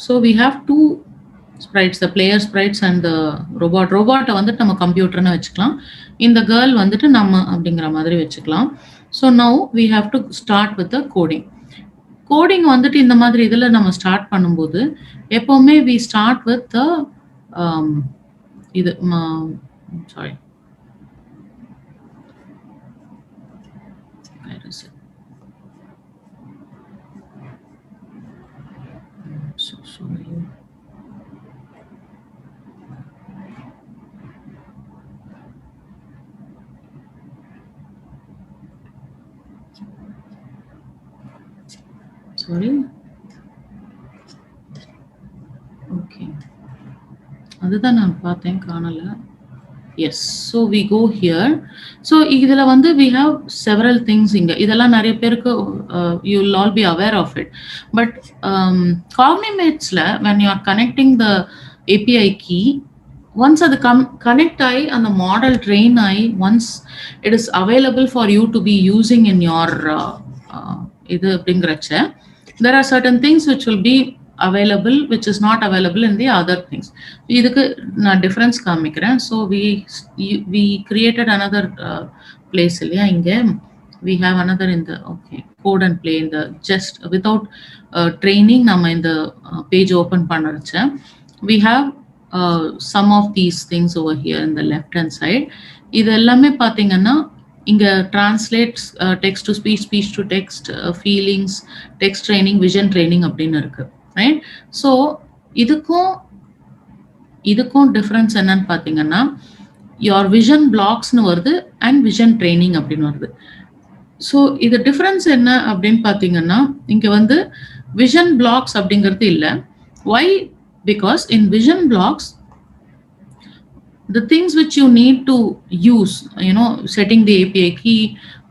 So we have two sprites, the player sprites and the robot. ரொபாட்டை வந்துட்டு நம்ம கம்ப்யூட்டர்னு வச்சுக்கலாம். இந்த கேர்ள் வந்துட்டு நம்ம அப்படிங்கிற மாதிரி வச்சுக்கலாம். So now we have to start with the coding. Coding வந்துட்டு இந்த மாதிரி இதில் நம்ம ஸ்டார்ட் பண்ணும்போது எப்போவுமே வி ஸ்டார்ட் வித் த இது sorry. Where is it? I'm so sorry. Sorry. Okay. அதுதான் நான் பார்த்தேன் காணல. Yes, so we go here. So idhula vandu we have several things inga idella nariya perukku you will all be aware of it, but Cognimates la when you are connecting the API key, once adu connect ai and the model train ai, once it is available for you to be using in your idu அப்படிங்கறச்ச there are certain things which will be available which is not available in the other things. இதுக்கு நான் difference காமிக்கிறேன். So we created another place இல்லையா இங்கே we have another in the okay code and play in the just without training நம்ம இந்த page open பண்ணறச்ச we have some of these things over here in the left hand side. இது எல்லாமே பாத்தீங்கன்னா இங்க translates text to speech, speech to text, feelings, text training, vision training அப்படின்னு இருக்கு. Right? So இதுக்கும் difference என்னன்னு பாத்தீங்கன்னா your vision blocks னு வருது and vision training அப்படின்னு வருது. ஸோ இது டிஃபரன்ஸ் என்ன அப்படின்னு பாத்தீங்கன்னா இங்க வந்து vision blocks அப்படிங்கிறது இல்லை. Why? Because in vision blocks the things which you need to use, you know, setting the API key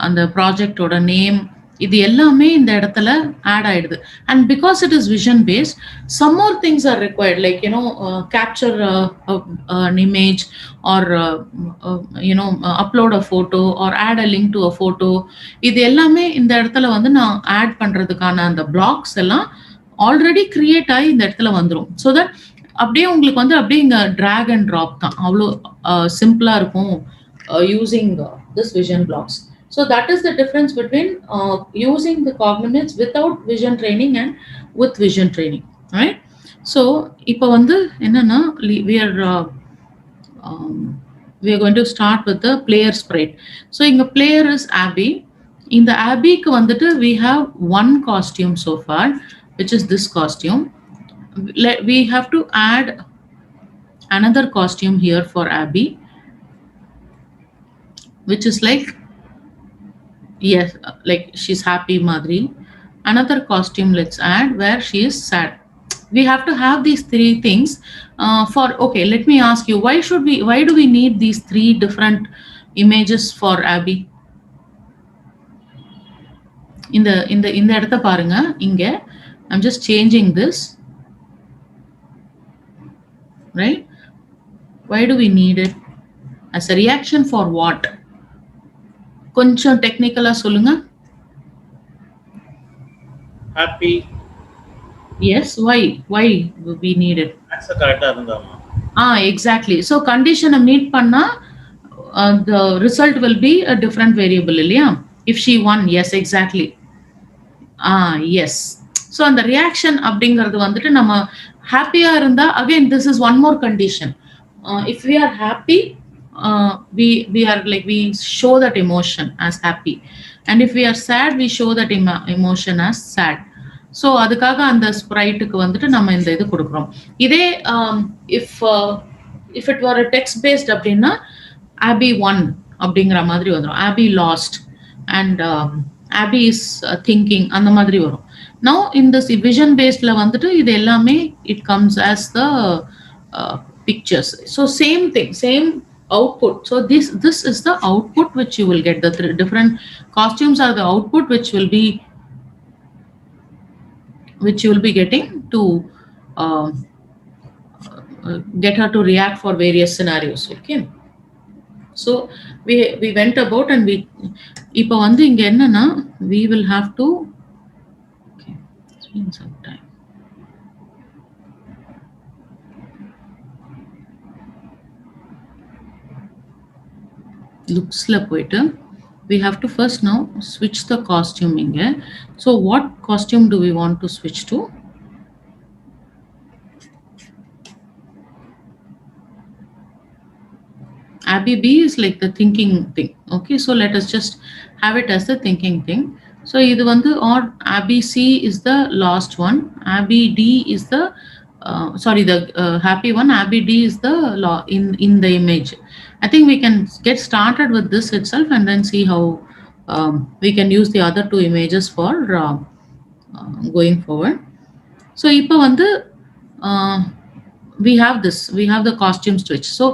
and the project oda name, இது எல்லாமே இந்த இடத்துல ஆட் ஆயிடுது. And because it is vision based, some more things are required like you know capture an image or you know upload a photo or add a link to a photo. இது எல்லாமே இந்த இடத்துல வந்து நான் ஆட் பண்றதுக்கான அந்த blocks எல்லாம் already create ஆகி இந்த இடத்துல வந்துடும். ஸோ தட் அப்படியே உங்களுக்கு வந்து அப்படியே இங்க drag and drop தான், அவ்வளோ சிம்பிளா இருக்கும் using this vision blocks. So that is the difference between using the Cognimates without vision training and with vision training, right? So இப்போ வந்து என்னன்னா we are going to start with the player sprite. So இங்க player is Abby. இந்த Abbyக்கு வந்துட்டு we have one costume so far, which is this costume. We have to add another costume here for Abby, which is like, yes, like she's happy madri. Another costume let's add where she is sad. We have to have these three things for, okay, let me ask you, why do we need these three different images for Abby? இந்த இடத்தை பாருங்க, இங்க I'm just changing this, right? Why do we need it? As a reaction for what? கொஞ்சம் டெக்னிக்கலா சொல்லுங்க. Happy Yes, why we need it? Answer கரெக்டா இருந்தாமா? Exactly. So condition meet panna, the result will be a different variable இல்லையா? If she won, yes, exactly. Yes. So அந்த reaction அப்படிங்கிறது வந்துட்டு நம்ம ஹாப்பியா இருந்தா, again this is one more condition. If we are happy, we are like, we show that emotion as happy, and if we are sad, we show that emotion as sad. So அதுக்காக அந்த ஸ்ப்ரைட்டுக்கு வந்துட்டு நம்ம இந்த இது கொடுக்குறோம். இதே if it were text based அப்படின்னா ஆபி ஒன் அப்படிங்கிற மாதிரி வந்துடும். Abby lost and Abby is thinking அந்த மாதிரி வரும். நவ் இந்த விஷன் பேஸ்ட்ல வந்துட்டு இது எல்லாமே it comes as the pictures. So same thing, same output. So this is the output which you will get. The different costumes are the output which you will be getting to get her to react for various scenarios. Okay. So we went about and we இப்போ வந்து இங்க என்னன்னா we will have to spend some time. Looksல போயிட்டு we have to first now switch the costume இங்க. So what costume do we want to switch to? Abby B is like the thinking thing. Okay, so let us just have it as the thinking thing. So இது வந்து, or Abby C is the last one. Abby D is the the happy one. Abby D is the in the image. I think we can get started with this itself and then see how we can use the other two images for going forward. So இப்போ வந்து we have the costume switch. So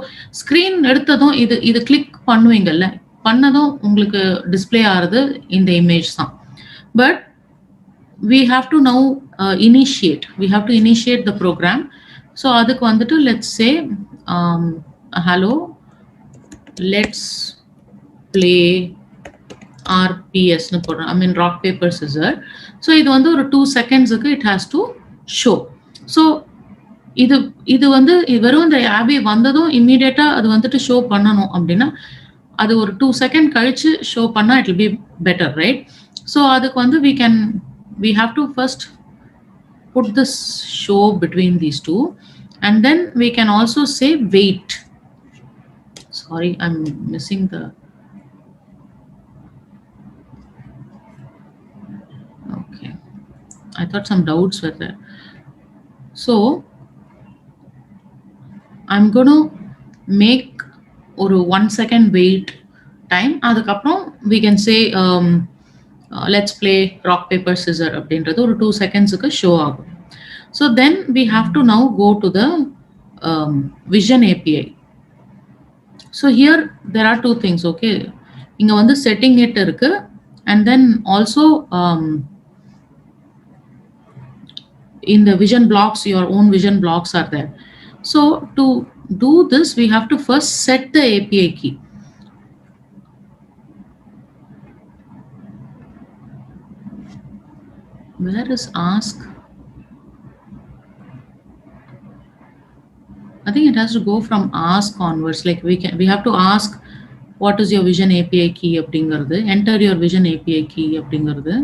screen எடுத்ததும் இது click பண்ணுவீங்கல்ல, பண்ணதும் உங்களுக்கு display ஆகுது இந்த image தான். But we have to now initiate the program. So அதுக்கு வந்துட்டு let's say hello, let's play RPS னு போடுறோம். I mean rock paper scissor. So இது வந்து ஒரு 2 secondsக்கு it has to show. So இது வந்து வெறும் இந்த ஆபி வந்ததும் இம்மீடியட்டா அது வந்துட்டு ஷோ பண்ணணும் அப்படின்னா அது ஒரு 2 செகண்ட் கழிச்சு ஷோ பண்ணா it will be better, right? So அதுக்கு வந்து we have to first put this show between these two, and then we can also say wait. Sorry, I'm missing the okay. I thought some doubts were there. So I'm going to make ஒரு 1 second wait time. அதுக்கப்புறம் we can say let's play rock paper scissor அப்படின்றது ஒரு 2 secondsக்கு show ஆகும். So then we have to now go to the vision API. So here there are two things. Okay, இங்க வந்து setting it இருக்கு, and then also in the vision blocks, your own vision blocks are there. So to do this, we have to first set the API key. Where is ask? I think it has to go from ask onwards. Like we have to ask what is your vision API key அப்படிங்கிறது, enter your vision API key அப்படிங்கிறது.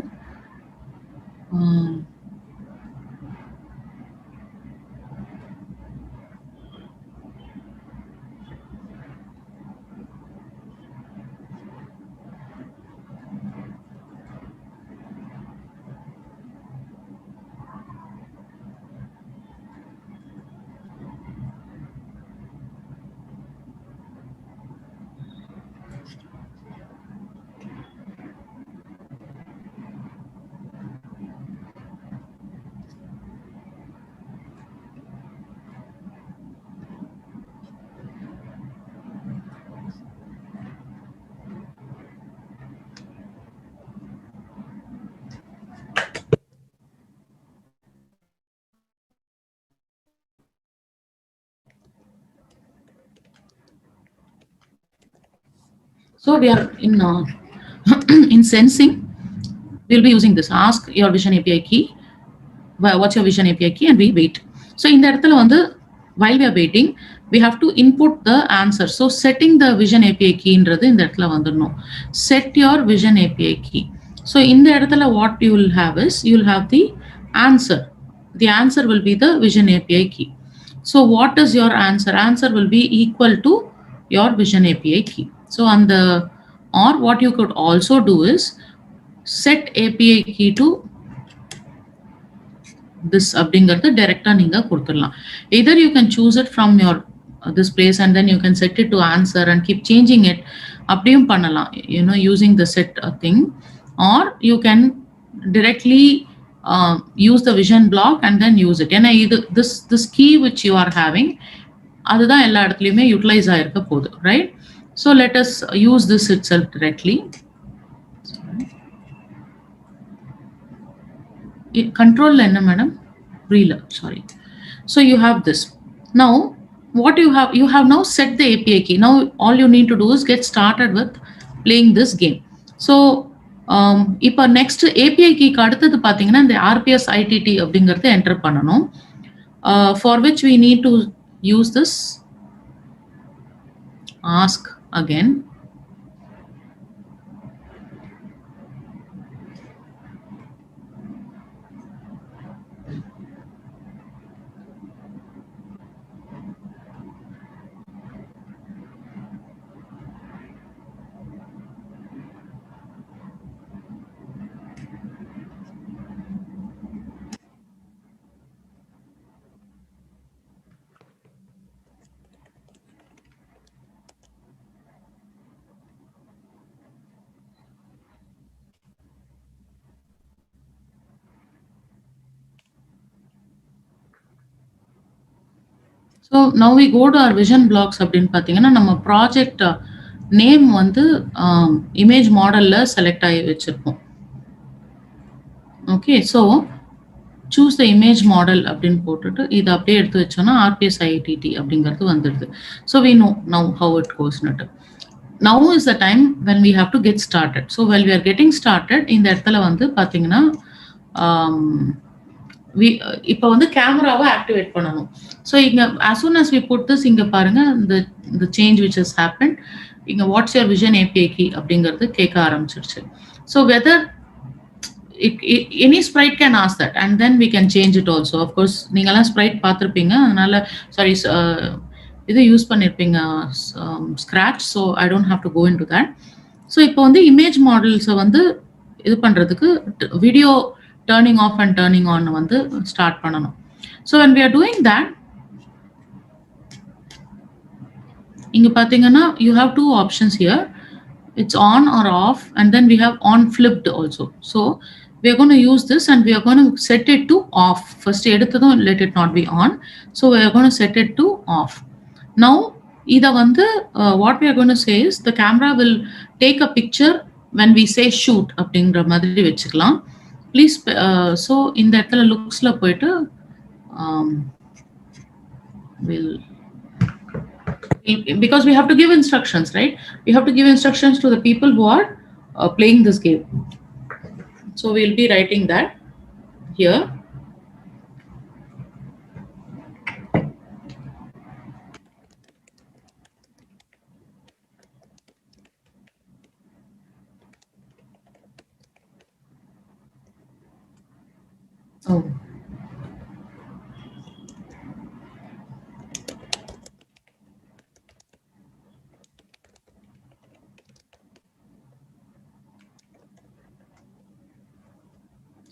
So we are in sensing, we'll be using this ask your vision API key. what's your vision API key, and we wait. So இந்த இடத்துல வந்து while we are waiting, we have to input the answer. So setting the vision API key ன்றது இந்த இடத்துல வந்துடணும். Set your vision API key. So இந்த இடத்துல what you will have is, you will have the answer. The answer will be the vision API key. So what is your answer? Answer will be equal to your vision API key. So on the, or what you could also do is set API key to this அப்படிங்கிறது டைரக்டா நீங்க கொடுத்துடலாம். Either you can choose it from your this place and then you can set it to answer and keep changing it. அப்படியும் பண்ணலாம், you know, using the set thing, or you can directly use the vision block and then use it. ஏன்னா இது this key which you are having அதுதான் எல்லா இடத்துலயுமே utilise ஆயிருக்க போகுது, right? So let us use this itself directly. Control என்ன madam? Real, sorry. So you have this. Now what you have now set the API key. Now all you need to do is get started with playing this game. So இப்போ next API key க்கு அடுத்தது பாத்தீங்கன்னா இந்த RPS ITT அப்படிங்கறத enter பண்ணனும். For which we need to use this ask again. So now we go to our vision blocks அப்படின்னு பாத்தீங்கன்னா நம்ம ப்ராஜெக்ட் நேம் வந்து இமேஜ் மாடல்ல செலக்ட் ஆகி வச்சிருப்போம். Okay, so choose the image model அப்படின்னு போட்டுட்டு இதை அப்படியே எடுத்து வச்சோம்னா RPS ITT அப்படிங்கிறது வந்துடுது. So we know now how it goes. Now is the time when we have to get started. So while we are getting started, இந்த இடத்துல வந்து பாத்தீங்கன்னா இப்போ வந்து கேமராவை ஆக்டிவேட் பண்ணணும். ஸோ இங்க as soon as we put this, இங்க பாருங்க the change which has happened. இங்க what's your vision API key அப்படிங்கிறது கேட்க ஆரம்பிச்சிருச்சு. So whether any sprite can ask that and then we can change it also. Of course நீங்கலாம் sprite பார்த்திருப்பீங்க, அதனால sorry இது யூஸ் பண்ணிருப்பீங்க scratch, so I don't have to go into that. So இப்போ வந்து இமேஜ் மாடல்ஸை வந்து இது பண்றதுக்கு video turning off and turning on வந்து start பண்ணணும். So when we are doing that, இங்க பாத்தீங்கன்னா you have two options here. It's on or off, and then we have on flipped also. So we are going to use this and we are going to set it to off. First எடுத்ததும் let it not be on. So we are going to set it to off. Now இத வந்து what we are going to say is the camera will take a picture when we say shoot அப்படிங்கற மாதிரி வெச்சுக்கலாம். Please so இந்த இடத்துல looksல போயிட்டு because we have to give instructions, right? We have to give instructions to the people who are playing this game. So we'll be writing that here. Oh.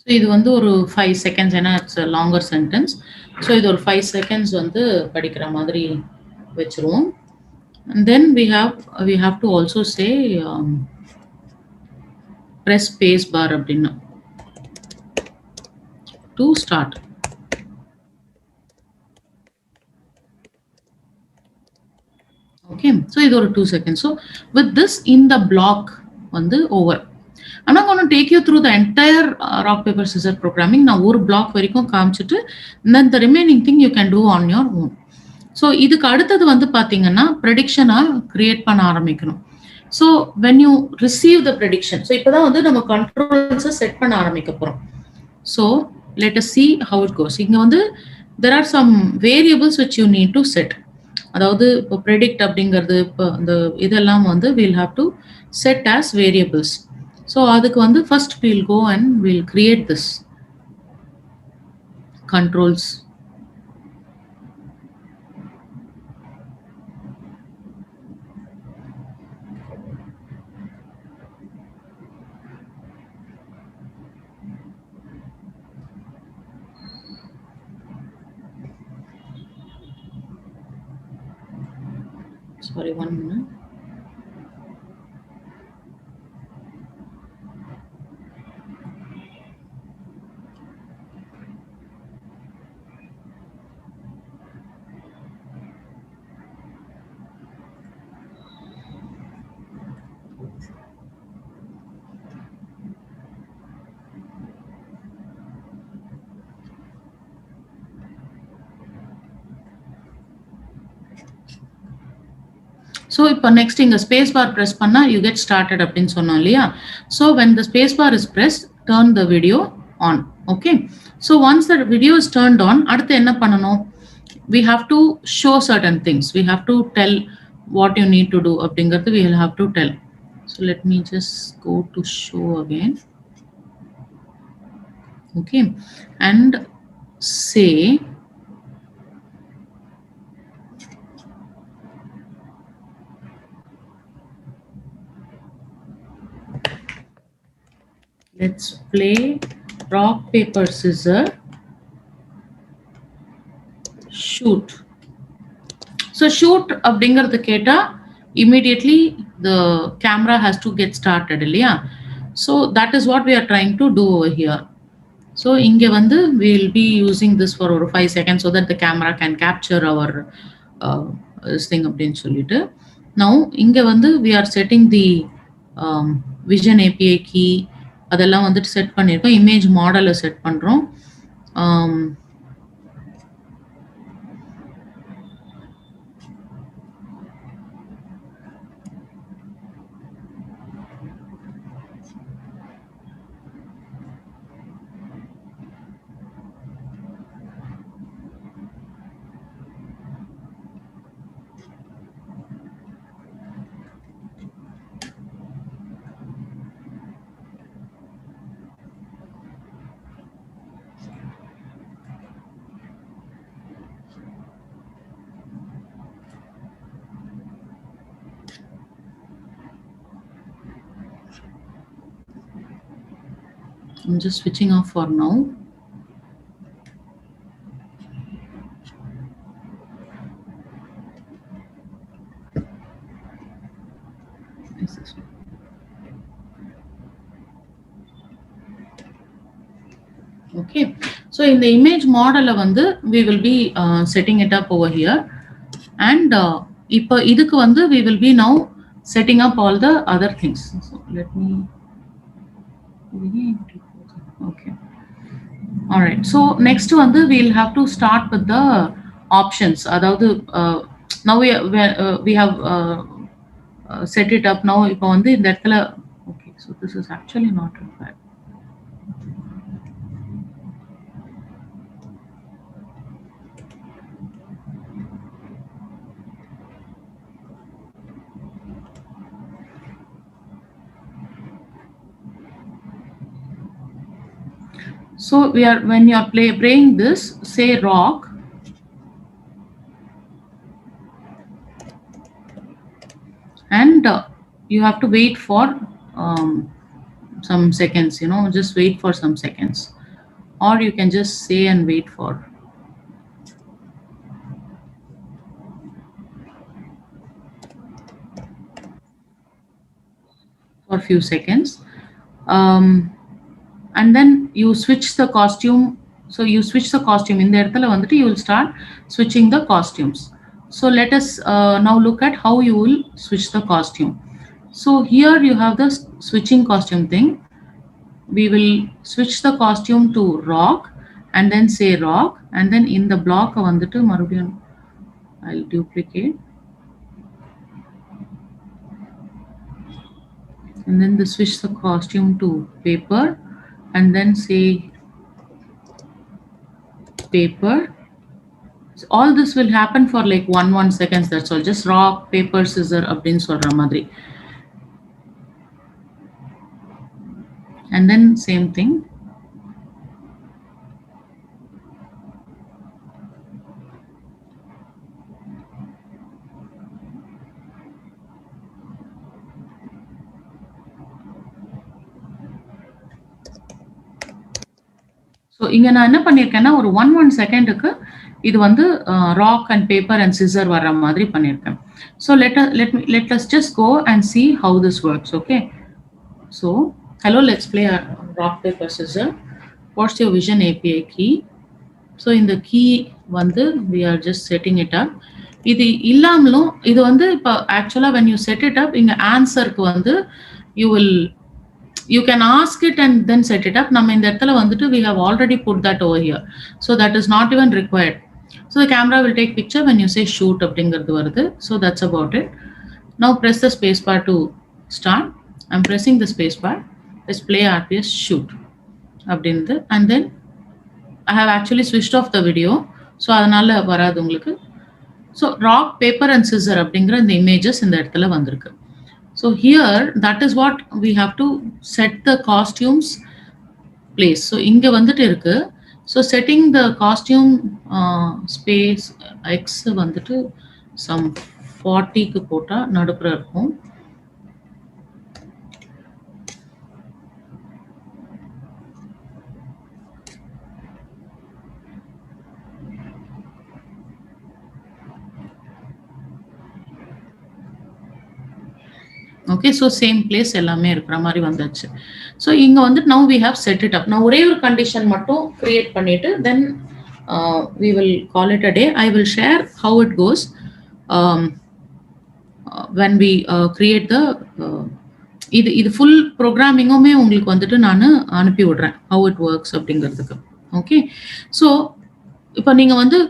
So இது வந்து ஒரு 5 seconds, ஏன்னா it's a longer sentence. So இது ஒரு 5 seconds வந்து படிக்கிற மாதிரி வெச்சிருவோம். And then we have to also say press space bar அப்படின்னா to start. Okay, so இது ஒரு 2 seconds. So with this in the block வந்து over. I'm not going to take you through the entire rock paper scissors programming. நான் ஒரு block வரைக்கும் காமிச்சிட்டு then the remaining thing you can do on your own. So இதுக்கு அடுத்தது வந்து பாத்தீங்கன்னா prediction create பண்ண ஆரம்பிக்கணும். So when you receive the prediction, so இப்பதான் வந்து நம்ம controls set பண்ண ஆரம்பிக்க போறோம். So let us see how it goes. இங்க வந்து there are some variables which you need to set. அதாவது இப்போ predict அப்படிங்கிறது இப்போ அந்த இதெல்லாம் வந்து we'll have to set as variables. So அதுக்கு வந்து first we'll go and we'll create this controls. Sorry, 1 minute. So இப்போ next இங்க space bar press பண்ணா you get started அப்படின்னு சொன்னோம் இல்லையா? So when the space bar is pressed, turn the video on. Okay. So once the video is turned on, அடுத்து என்ன பண்ணணும்? We have to show certain things. We have to tell what you need to do அப்படிங்கிறது we will have to tell. So let me just go to show again. Okay. And say let's play rock, paper, scissors, shoot. So shoot அப்படிங்கிறது கேட்டா immediately the camera has to get started இல்லையா? So that is what we are trying to do over here. So இங்க வந்து we will be using this for over 5 seconds so that the camera can capture our this thing அப்படின்னு சொல்லிட்டு. Now இங்க வந்து we are setting the vision API key அதெல்லாம் வந்துட்டு set பண்ணியிருக்கோம். Image மாடலை செட் பண்றோம். I'm just switching off for now. Okay, so in the image model வந்து we will be setting it up over here, and இப்போ இதுக்கு வந்து we will be now setting up all the other things. So let me okay. All right, so next வந்து we'll have to start with the options. அதாவது now we have set it up. Now இப்போ வந்து இந்த இடத்துல okay, so this is actually not required. So we are, when you are playing this, say rock, and you have to wait for some seconds, you know, just wait for some seconds, or you can just say and wait for a few seconds. And then you switch the costume. So you switch the costume. In the இடத்துல வந்துட்டு you will start switching the costumes. So let us now look at how you will switch the costume. So here you have the switching costume thing. We will switch the costume to rock and then say rock, and then in the block வந்துட்டு மறுபடியும் I'll duplicate. And then switch the costume to paper, and then say paper. All this will happen for like 1 seconds. That's all. Just rock, paper, scissor அப்படின்னு சொல்ற மாதிரி. And then same thing. So இங்கே நான் என்ன பண்ணியிருக்கேன்னா ஒரு 1 செகண்டுக்கு இது வந்து rock and paper and scissor வர்ற மாதிரி பண்ணியிருக்கேன். So let us just go and see how this works. Okay, so hello, let's play a rock paper scissor. What's your vision API key? So இந்த key வந்து we are just setting it up. இது இல்லாமலும் இது வந்து இப்போ ஆக்சுவலாக when you set it up இங்கே ஆன்சருக்கு வந்து you can ask it and then set it up. நம்ம இந்த இடத்துல வந்துட்டு we have already put that over here, so that is not even required. So the camera will take picture when you say shoot அப்படிங்கிறது வருது. So that's about it. Now press the space bar to start. I'm pressing the space bar. Let's play RPS shoot அப்படிங்கிறது, and then I have actually switched off the video, so அதனால வராது உங்களுக்கு. So rock, paper and scissor அப்படிங்கிற இந்த images இந்த இடத்துல வந்திருக்கு. So here, that is what we have to set the costumes place. So இங்க வந்துட்டு இருக்கு. So setting the costume space X வந்துட்டு some 40க்கு போட்டா நடுப்புற இருக்கும். Okay, so same place எல்லாமே இருக்கிற மாதிரி வந்தாச்சு. ஸோ இங்கே வந்து now we have set it up. நான் ஒரே ஒரு கண்டிஷன் மட்டும் கிரியேட் பண்ணிட்டு then we will call it a day. I will share how it goes when we create the இது ஃபுல் ப்ரோக்ராமிங்குமே உங்களுக்கு வந்துட்டு நான் அனுப்பி விடுறேன் how it works அப்படிங்கிறதுக்கு. ஓகே, ஸோ இப்போ நீங்கள் வந்து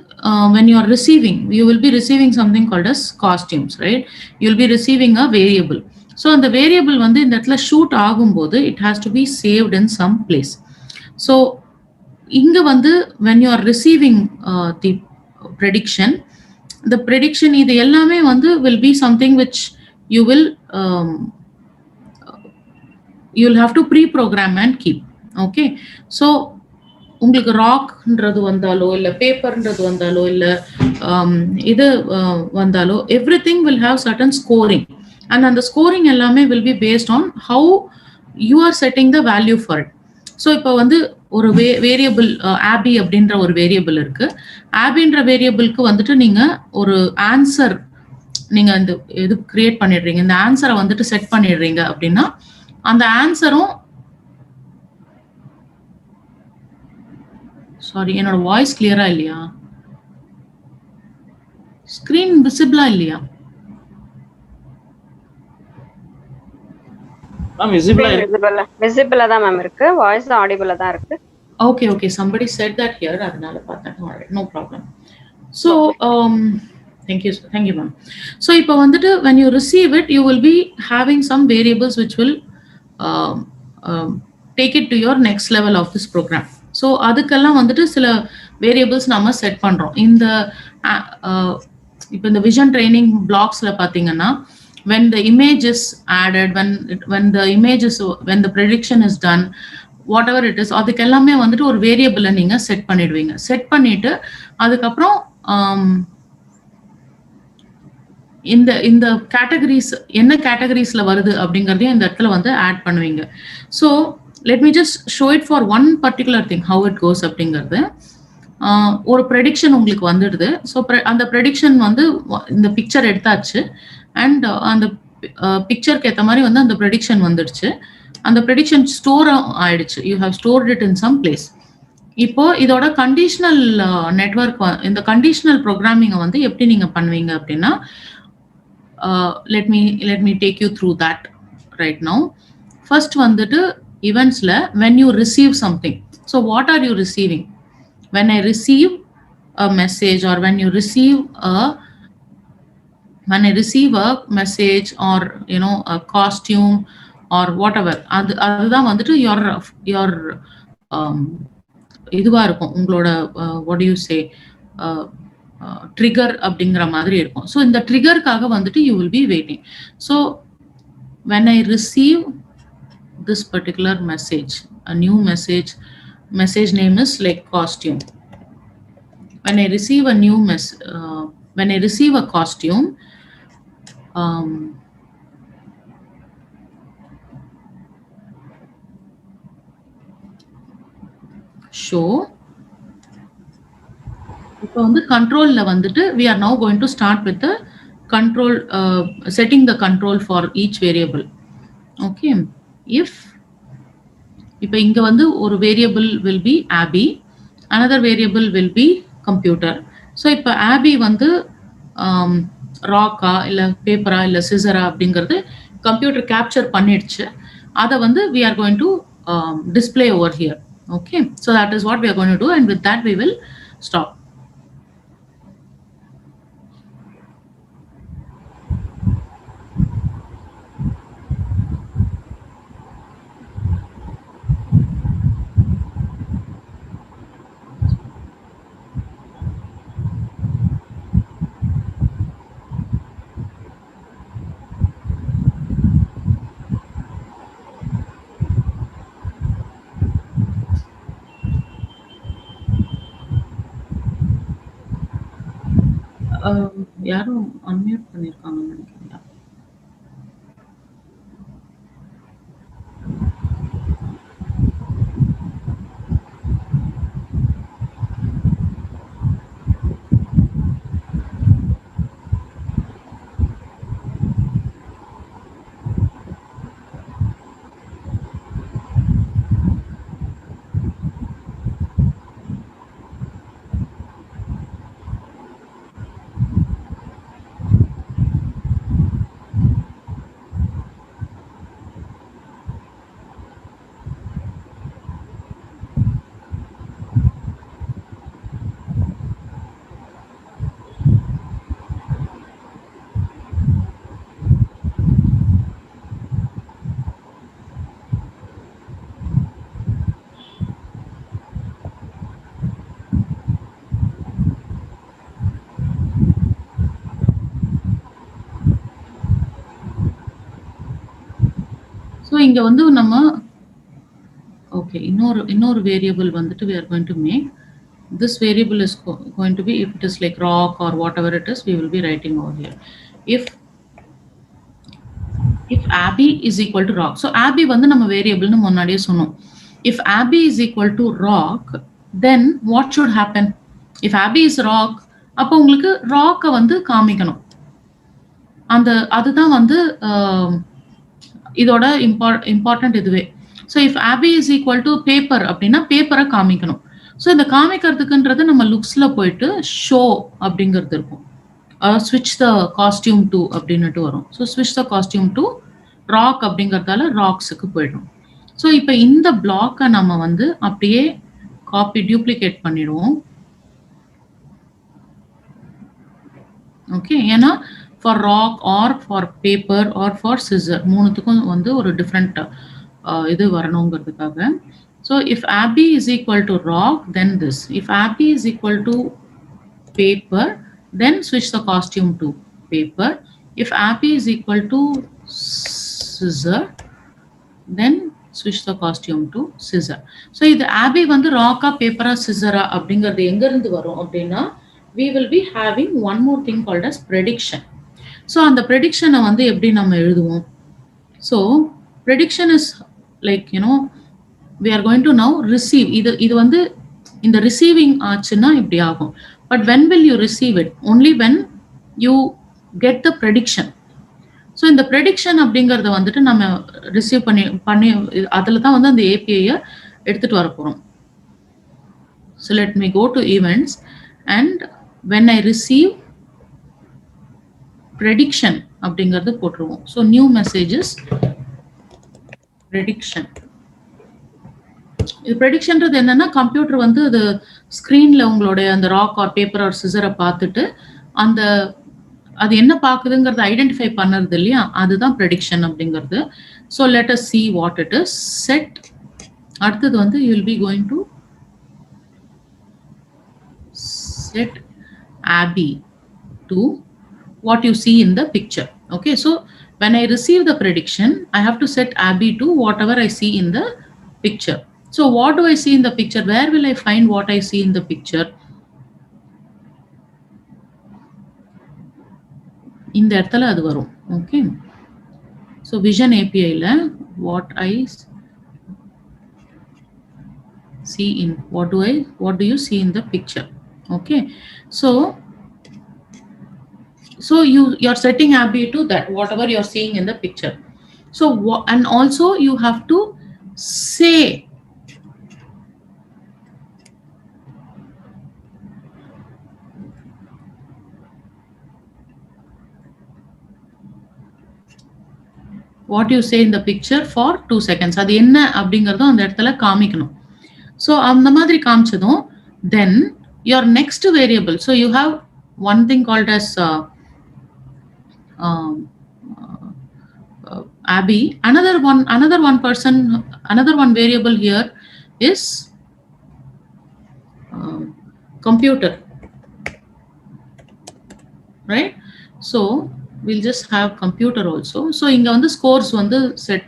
when you are receiving, you will be receiving something called as costumes, right? You will be receiving a variable. So அந்த வேரியபிள் வந்து இந்த இடத்துல ஷூட் ஆகும்போது it has to be saved in some place. So இங்கே வந்து when you are receiving the prediction, இந்த prediction இது எல்லாமே வந்து will be something which you will have to pre program and keep. Okay, so உங்களுக்கு ராக்ன்றது வந்தாலோ இல்லை பேப்பர்ன்றது வந்தாலோ இல்லை இது வந்தாலோ everything will have certain scoring. And the scoring எல்லாமே will be based on how you are setting the value for it. So இப்போ வந்து ஒரு வேரியபிள் ஆபி அப்படின்ற ஒரு வேரியபிள் இருக்கு. ஆபின்ற வேரியபிளுக்கு வந்துட்டு நீங்க ஒரு ஆன்சர் நீங்க இந்த இது கிரியேட் பண்ணிடுறீங்க, இந்த ஆன்சரை வந்துட்டு செட் பண்ணிடுறீங்க அப்படின்னா அந்த ஆன்சரும் சாரி என்னோட வாய்ஸ் கிளியரா இல்லையா? ஸ்கிரீன் விசிபிளா இல்லையா? மேம் விசிபிளா தான் மேம் இருக்கு, வாய்ஸ் ஆடிபிளா தான் இருக்கு. Okay, somebody said that here, அதனால பார்த்தேன். Alright, no problem. So thank you ma'am. So இப்போ வந்துட்டு when you receive it, you will be having some variables which will take it to your next level of this program. So அதுக்கெல்லாம் வந்துட்டு சில variables நாம set பண்றோம். இந்த இப்போ இந்த vision training blocks-ல பாத்தீங்கன்னா when the image is added, when the prediction is done, whatever it is, அதுக்கு எல்லாமே வந்துட்டு ஒரு வேரியபிளை நீங்க செட் பண்ணிடுவீங்க. செட் பண்ணிட்டு அதுக்கப்புறம் இந்த கேட்டகரிஸ் என்ன கேட்டகரிஸ்ல வருது அப்படிங்கறதையும் இந்த இடத்துல வந்து ஆட் பண்ணுவீங்க. So let me just show it for one particular thing how it goes அப்படிங்கிறது. ஒரு ப்ரெடிக்ஷன் உங்களுக்கு வந்துடுது. ஸோ அந்த ப்ரெடிக்ஷன் வந்து இந்த பிக்சர் எடுத்தாச்சு அண்ட் அந்த பிக்சருக்கு ஏற்ற மாதிரி வந்து அந்த ப்ரெடிக்ஷன் வந்துடுச்சு. அந்த ப்ரெடிக்ஷன் ஸ்டோர் ஆயிடுச்சு. You have stored it in some place. இப்போ இதோட கண்டிஷனல் நெட்வொர்க், இந்த கண்டிஷனல் ப்ரோக்ராமிங்கை வந்து எப்படி நீங்க பண்ணுவீங்க அப்படின்னா let me take you through that right now. First வந்துட்டு events-ல when you receive something, so what are you receiving? When I receive a message or when you receive a message or a costume or whatever, அதுதான் வந்துட்டு your இதுவா இருக்கும் உங்களோட what you say trigger அப்படிங்கிற மாதிரி இருக்கும். So இந்த ட்ரிகருக்காக வந்துட்டு you will B waiting. So when I receive this particular message, a new message name is like costume. When I receive a new when I receive a costume, show. இப்போ வந்து கண்ட்ரோல்ல வந்துட்டு we are now going to start with the control, setting the control for each variable. Okay, if இப்போ இங்க வந்து ஒரு variable will be Abby, another variable will be computer. So இப்போ Abby வந்து ராக்கா இல்லை பேப்பரா இல்லை சிசரா அப்படிங்கிறது கம்ப்யூட்டர் கேப்சர் பண்ணிடுச்சு. அதை வந்து we are going to display over here. Okay, so that is what we are going to do, and with that we will stop. யாரும் unmute பண்ணிருக்காங்கன்னு நினைக்கிறீங்களா? ஸோ இங்க வந்து நம்ம ஓகே இன்னொரு வேரியபிள் வந்துட்டு we are going to make. This variable is going to be, if it is like rock or whatever it is, we will be writing over here. If Abby is equal to rock. So Abby வந்து நம்ம வேரியபிள்னு முன்னாடியே சொன்னோம். If Abby is equal to rock, then what should happen? If Abby is rock, அப்போ உங்களுக்கு ராக்கை வந்து காமிக்கணும். அதுதான் வந்து இதோட இம்பார்ட்டன்ட் இதுவே. So if Abby is equal to paper அப்படின்னா பேப்பரை காமிக்கணும். ஸோ இந்த காமிக்கிறதுக்குன்றது நம்ம லுக்ஸ்ல போயிட்டு ஷோ அப்படிங்கிறது இருக்கும். ஸ்விட்ச் த காஸ்டியூம் டு அப்படின்னுட்டு வரும். ஸோ ஸ்விட்ச் த காஸ்டியூம் டு ராக் அப்படிங்கிறதால ராக்ஸுக்கு போயிடும். ஸோ இப்போ இந்த பிளாக்கை நம்ம வந்து அப்படியே காப்பி டியூப்ளிகேட் பண்ணிடுவோம். ஓகே, ஏன்னா for rock or for paper or for scissor மூணுத்துக்கும் வந்து ஒரு டிஃப்ரெண்ட் இது வரணுங்கிறதுக்காக. So if Abby is equal to rock, then this. If Abby is equal to paper, then switch the costume to paper. If Abby is equal to scissor, then switch the costume to scissor. So இது Abby வந்து ராக்கா பேப்பரா Sisera அப்படிங்கிறது எங்க இருந்து வரும் அப்படின்னா, we will be having one more thing called as prediction. So அந்த prediction-ஐ வந்து எப்படி நம்ம எழுதுவோம்? So prediction is like, you know, we are going to now receive. இது வந்து இந்த receiving ஆச்சுன்னா இப்படி ஆகும். But when will you receive it? Only when you get the prediction. So இந்த prediction அப்படிங்கறத வந்துட்டு நம்ம ரிசீவ் பண்ணி அதுல தான் வந்து அந்த API-யை எடுத்துட்டு வர போறோம். So let me go to events, and when I receive prediction அப்படிங்கறது போட்டுருவோம். So new messages prediction. இது ப்ரெடிக்ஷன்றது என்னன்னா, கம்ப்யூட்டர் வந்து அது ஸ்கிரீன்ல உங்களுடைய அந்த ராக் ஆர் பேப்பர் ஆர் சிசரை பார்த்துட்டு அது என்ன பார்க்குதுங்கிறத ஐடென்டிஃபை பண்ணுறது இல்லையா, அதுதான் ப்ரெடிக்ஷன் அப்படிங்கிறது. So let us see what it is. Set அடுத்தது வந்து you will be going to set Abby to what you see in the picture. Okay, so when I receive the prediction, I have to set Abby to whatever I see in the picture. So what do I see in the picture? Where will I find what I see in the picture? இந்த இடத்துல அது வரும். Okay, so vision API ல what I see in what do you see in the picture? Okay, so you're setting Abby to that whatever you're seeing in the picture. So and also you have to say what you say in the picture for 2 seconds. அது என்ன அப்படிங்கறதும் அந்த இடத்துல காமிக்கணும். So அந்த மாதிரி காமிச்சதும் then your next variable, so you have one thing called as Abby. Another one variable here is computer, right? So we'll just have computer also. So இங்க வந்து scores வந்து set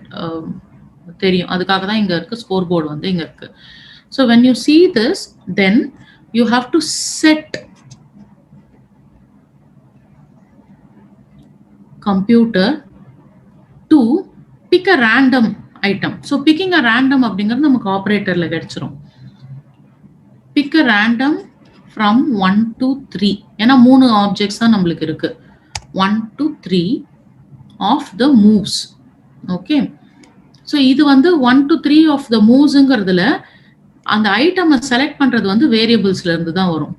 தெரியும், அதுக்காக தான் இங்க இருக்கு score board வந்து இங்க இருக்கு. So when you see this, then you have to set computer to pick a random item. So picking a random அப்படிங்கிறது நமக்கு ஆபரேட்டர்ல கிடைச்சிரும். Pick a random from 1 to 3. ஏன்னா 3 ஆப்ஜெக்ட்ஸ் தான் நம்மளுக்கு இருக்கு. 1 to 3 of the moves. Okay, so இது வந்து 1 to 3 of the movesங்கிறதுல அந்த ஐட்டமை செலக்ட் பண்றது வந்து வேரியபிள்ஸ்ல இருந்து தான் வரும்.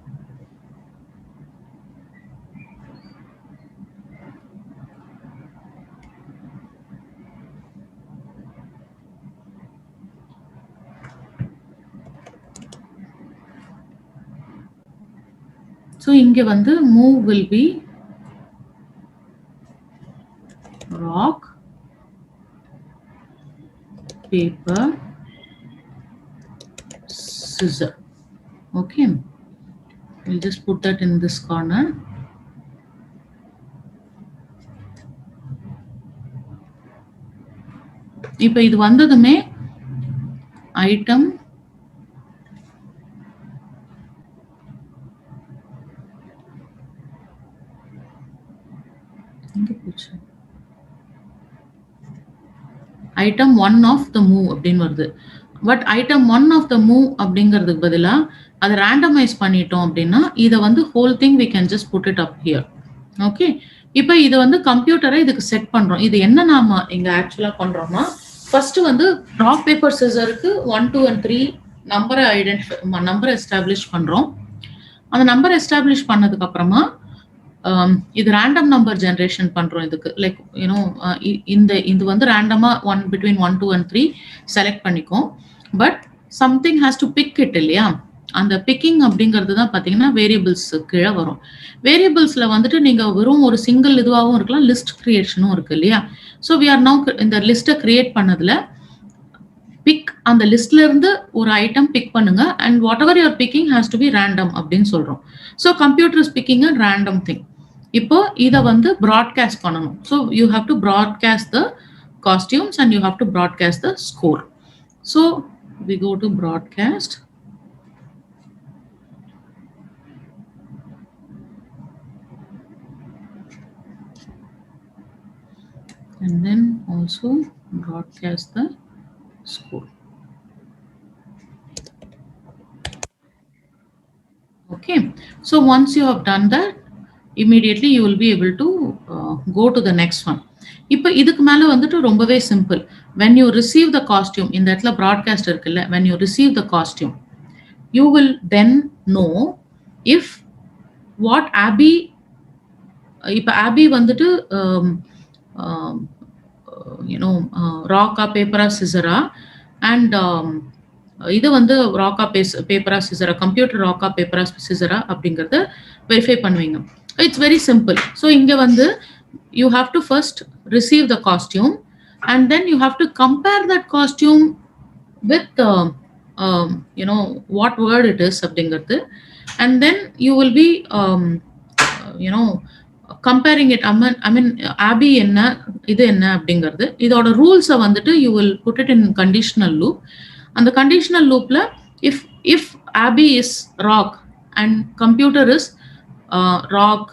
So இங்க வந்து move will be rock, paper, scissor. Okay, we'll just put that in this corner. இப்போ இது வந்ததுமே item item 1 of the move அப்படின்னு வருது. But item 1 of the move அப்படிங்கிறதுக்கு பதிலா அதை randomize பண்ணிட்டோம் அப்படின்னா இதை வந்து whole thing we can just put it up here. Okay, இப்போ இதை வந்து கம்ப்யூட்டரை இதுக்கு செட் பண்றோம். இது என்ன நாம இங்க ஆக்சுவலா பண்றோம்னா ஃபர்ஸ்ட் வந்து ராக் பேப்பர் சிசருக்கு 1 2 and 3 நம்பரை எஸ்டாப்ளிஷ் பண்றோம். அந்த நம்பர் எஸ்டாப்ளிஷ் பண்ணதுக்கு அப்புறமா இது ரேண்டம் நம்பர் ஜெனரேஷன் பண்றோம். இதுக்கு லைக் யூனோ இது வந்து ரேண்டமா between 1 2 and 3 செலக்ட் பண்ணிக்கும். But something has to pick it இல்லையா? அந்த பிக்கிங் அப்படிங்கிறது தான் பார்த்தீங்கன்னா வேரியபிள்ஸ் கீழே வரும். வேரியபிள்ஸ்ல வந்துட்டு நீங்க வெறும் ஒரு சிங்கிள் இதுவாகவும் இருக்கலாம், லிஸ்ட் கிரியேஷனும் இருக்கு இல்லையா? ஸோ வி ஆர் நவ் இந்த லிஸ்ட்டை கிரியேட் பண்ணதுல பிக் அந்த லிஸ்ட்ல இருந்து ஒரு ஐட்டம் பிக் பண்ணுங்க and whatever you're picking has to be random அப்படின்னு சொல்றோம். So computer is picking a random thing. இப்போ இதை வந்து ப்ராட்காஸ்ட் பண்ணணும். So you have to broadcast the costumes and you have to broadcast the score. So we go to broadcast. And then also broadcast the score. Okay, so once you have done that, immediately you will be able to go to the next one. இப்போ இதுக்கு மேல வந்துட்டு ரொம்பவே simple. when you receive the costume, இந்த இடத்துல broadcast இருக்குல்ல, when you receive the costume, you will then know if what Abby, இப்போ Abby வந்துட்டு ராக்கா பேப்பரா சிசரா அண்ட் இது வந்து ராக்கா பேப்பரா சிசரா, கம்ப்யூட்டர் ராக்கா பேப்பரா சிசரா அப்படிங்கறத வெரிஃபை பண்ணுவீங்க. It's very simple. ஸோ இங்க வந்து you have to first receive the costume and then you have to compare that costume with what word it is அப்படிங்கிறது. and then you will be comparing it. I mean Abby என்ன இது என்ன அப்படிங்கிறது இதோட ரூல்ஸை வந்துட்டு you will put it in conditional loop. அந்த conditional loopல if Abby is rock and computer is rock,